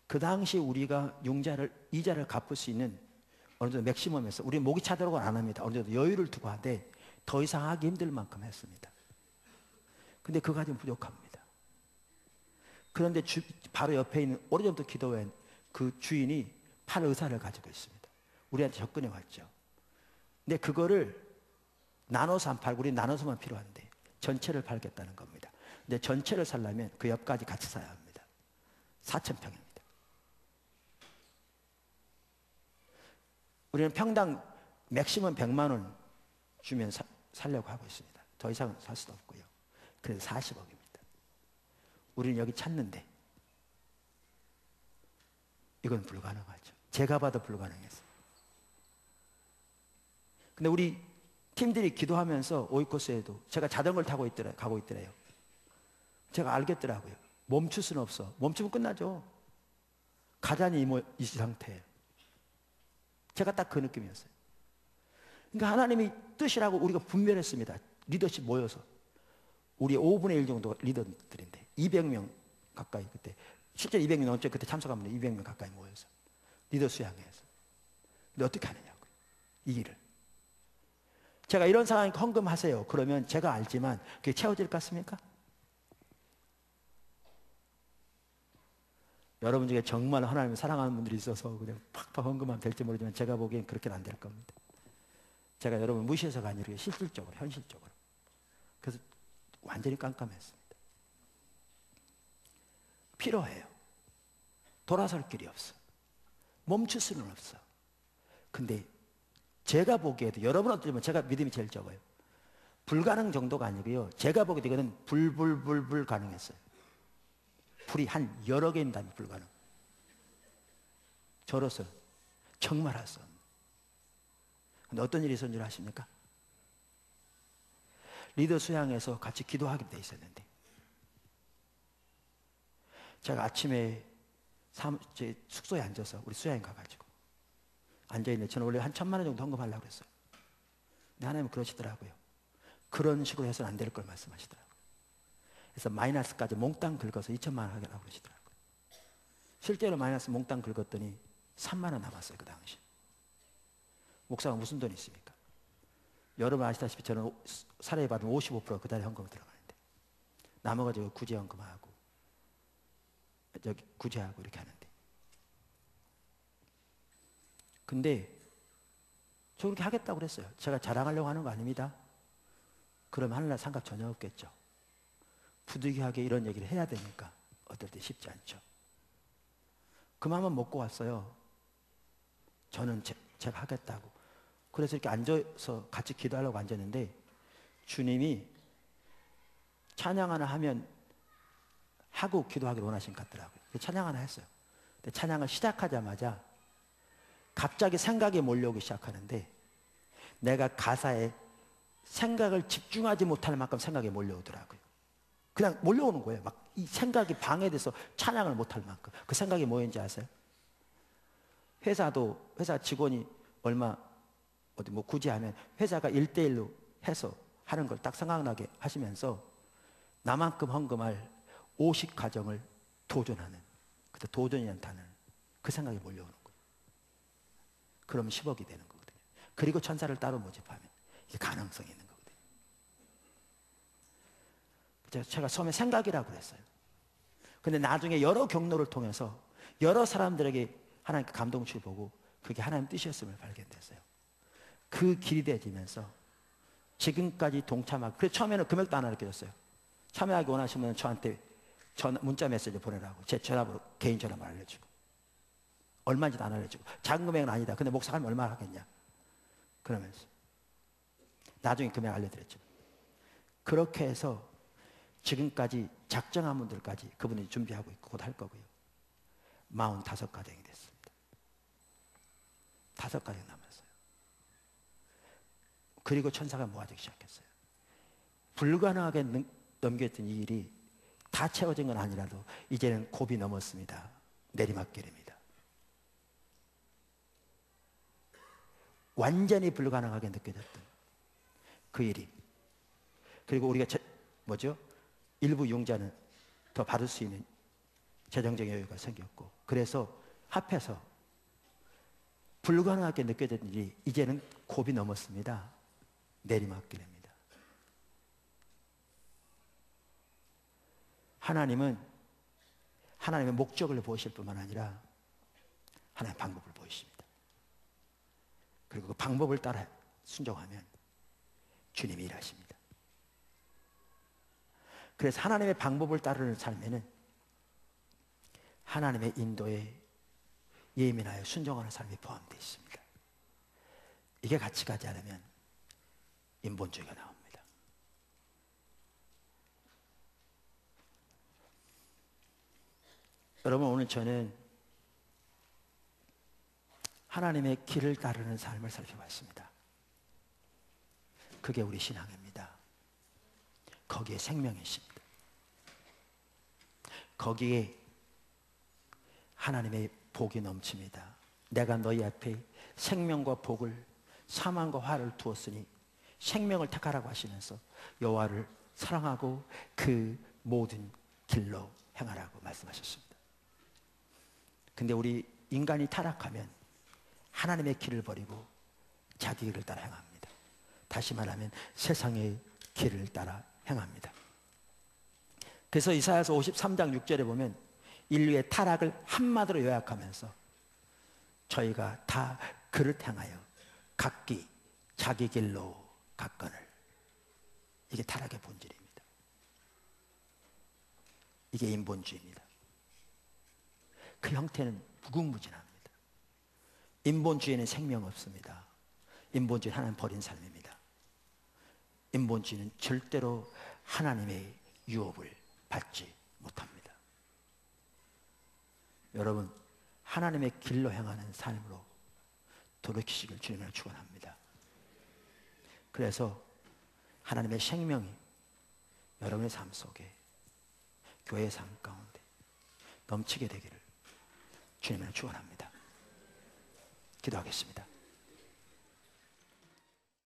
그 당시 우리가 이자를 갚을 수 있는 어느 정도 맥시멈에서, 우리 목이 차도록은 안 합니다. 어느 정도 여유를 두고 하되 더 이상 하기 힘들 만큼 했습니다. 근데 그거 가지고 부족합니다. 그런데 바로 옆에 있는 오래전부터 기도한 그 주인이 팔 의사를 가지고 있습니다. 우리한테 접근해 왔죠. 근데 그거를 나눠서 안 팔고 우리 나눠서만 필요한데 전체를 팔겠다는 겁니다. 근데 전체를 살려면 그 옆까지 같이 사야 합니다. 4,000평입니다. 우리는 평당 맥시멈 100만 원 주면 살려고 하고 있습니다. 더 이상은 살 수도 없고요. 그래서 40억입니다. 우리는 여기 찾는데 이건 불가능하죠. 제가 봐도 불가능했어요. 근데 우리 팀들이 기도하면서 오이코스에도 제가 자전거를 타고 가고 있더래요. 제가 알겠더라고요. 멈출 수는 없어. 멈추면 끝나죠. 가자니 이 상태예요. 제가 딱 그 느낌이었어요. 그러니까 하나님이 뜻이라고 우리가 분별했습니다. 리더십 모여서. 우리 5분의 1 정도 리더들인데 200명 가까이, 그때 실제 200명 넘죠. 그때 참석하면 200명 가까이 모여서 리더 수양회에서. 근데 어떻게 하느냐고요, 이 일을. 제가 이런 상황에 헌금하세요. 그러면 제가 알지만 그게 채워질 것 같습니까? 여러분 중에 정말 하나님을 사랑하는 분들이 있어서 그냥 팍팍 헌금하면 될지 모르지만 제가 보기엔 그렇게는 안 될 겁니다. 제가 여러분 무시해서가 아니라 실질적으로, 현실적으로. 그래서 완전히 깜깜했습니다. 필요해요. 돌아설 길이 없어. 멈출 수는 없어. 근데 제가 보기에도, 여러분 어쩌면 제가 믿음이 제일 적어요. 불가능 정도가 아니고요, 제가 보기에도 이거는 불 가능했어요. 불이 한 여러 개 있다면 불가능. 저로서 정말 할 수 없는. 근데 어떤 일이 있었는 줄 아십니까? 리더 수양에서 같이 기도하게 돼 있었는데 제가 아침에 제 숙소에 앉아서 우리 수양에 가가지고 앉아있는데, 저는 원래 한 1,000만 원 정도 헌금하려고 그랬어요. 근데 하나님은 그러시더라고요. 그런 식으로 해서는 안 될 걸 말씀하시더라고요. 그래서 마이너스까지 몽땅 긁어서 2천만 원 하겠다고 그러시더라고요. 실제로 마이너스 몽땅 긁었더니 3만 원 남았어요, 그 당시. 목사가 무슨 돈이 있습니까? 여러분 아시다시피 저는 사례 받으면 55% 그달에 헌금 들어가는데 남아가지고 구제 헌금하고 저기 구제하고 이렇게 하는데, 근데 저 그렇게 하겠다고 그랬어요. 제가 자랑하려고 하는 거 아닙니다. 그럼 하늘날 상관 전혀 없겠죠. 부득이하게 이런 얘기를 해야 되니까 어떨 때 쉽지 않죠. 그 마음은 먹고 왔어요. 저는 제가 하겠다고. 그래서 이렇게 앉아서 같이 기도하려고 앉았는데 주님이 찬양 하나 하면 하고 기도하기를 원하신 것 같더라고요. 찬양 하나 했어요. 근데 찬양을 시작하자마자 갑자기 생각이 몰려오기 시작하는데 내가 가사에 생각을 집중하지 못할 만큼 생각이 몰려오더라고요. 그냥 몰려오는 거예요. 막 이 생각이 방해돼서 찬양을 못할 만큼. 그 생각이 뭐였는지 아세요? 회사 직원이 얼마 어디 뭐 굳이 하면 회사가 1대1로 해서 하는 걸 딱 생각나게 하시면서 나만큼 헌금할 50가정을 도전하는, 그때 도전이라는 단어는 그 생각이 몰려오는 거예요. 그러면 10억이 되는 거거든요. 그리고 천사를 따로 모집하면 이게 가능성이 있는 거거든요. 제가 처음에 생각이라고 그랬어요. 근데 나중에 여러 경로를 통해서 여러 사람들에게 하나님께 감동 주를 보고 그게 하나님 뜻이었음을 발견됐어요. 그 길이 되지면서 지금까지 동참하고, 그래서 처음에는 금액도 안 알려줬어요. 참여하기 원하시면 저한테 문자 메시지 보내라고 제 전화번호, 개인 전화번호 알려주고, 얼마인지도 안 알려주고, 작은 금액은 아니다. 근데 목사가 하면 얼마나 하겠냐 그러면서 나중에 금액 알려드렸죠. 그렇게 해서 지금까지 작정한 분들까지 그분이 준비하고 있고 곧 할 거고요. 45가정이 됐습니다. 5가정 남았어요. 그리고 천사가 모아지기 시작했어요. 불가능하게 넘겼던 이 일이 다 채워진 건 아니라도 이제는 곱이 넘었습니다. 내리막길입니다. 완전히 불가능하게 느껴졌던 그 일이, 그리고 우리가 일부 융자는 더 받을 수 있는 재정적인 여유가 생겼고, 그래서 합해서 불가능하게 느껴졌던 일이 이제는 곱이 넘었습니다. 내리막길입니다. 하나님은 하나님의 목적을 보이실 뿐만 아니라 하나님의 방법을 보이십니다. 그리고 그 방법을 따라 순종하면 주님이 일하십니다. 그래서 하나님의 방법을 따르는 삶에는 하나님의 인도에 예민하여 순종하는 삶이 포함되어 있습니다. 이게 같이 가지 않으면 인본주의가 나옵니다. 여러분, 오늘 저는 하나님의 길을 따르는 삶을 살펴봤습니다. 그게 우리 신앙입니다. 거기에 생명이 있습니다. 거기에 하나님의 복이 넘칩니다. 내가 너희 앞에 생명과 복을, 사망과 화를 두었으니 생명을 택하라고 하시면서 여호와를 사랑하고 그 모든 길로 행하라고 말씀하셨습니다. 근데 우리 인간이 타락하면 하나님의 길을 버리고 자기 길을 따라 행합니다. 다시 말하면 세상의 길을 따라 행합니다. 그래서 이사야서 53장 6절에 보면 인류의 타락을 한마디로 요약하면서 저희가 다 그릇 행하여 각기 자기 길로 갔거늘. 이게 타락의 본질입니다. 이게 인본주의입니다. 그 형태는 무궁무진합니다. 인본주의는 생명 없습니다. 인본주의는 하나님 버린 삶입니다. 인본주의는 절대로 하나님의 유업을 받지 못합니다. 여러분, 하나님의 길로 행하는 삶으로 돌이키시길 주님을 축원합니다. 그래서 하나님의 생명이 여러분의 삶 속에, 교회의 삶 가운데 넘치게 되기를 주님을 축원합니다. 기도하겠습니다.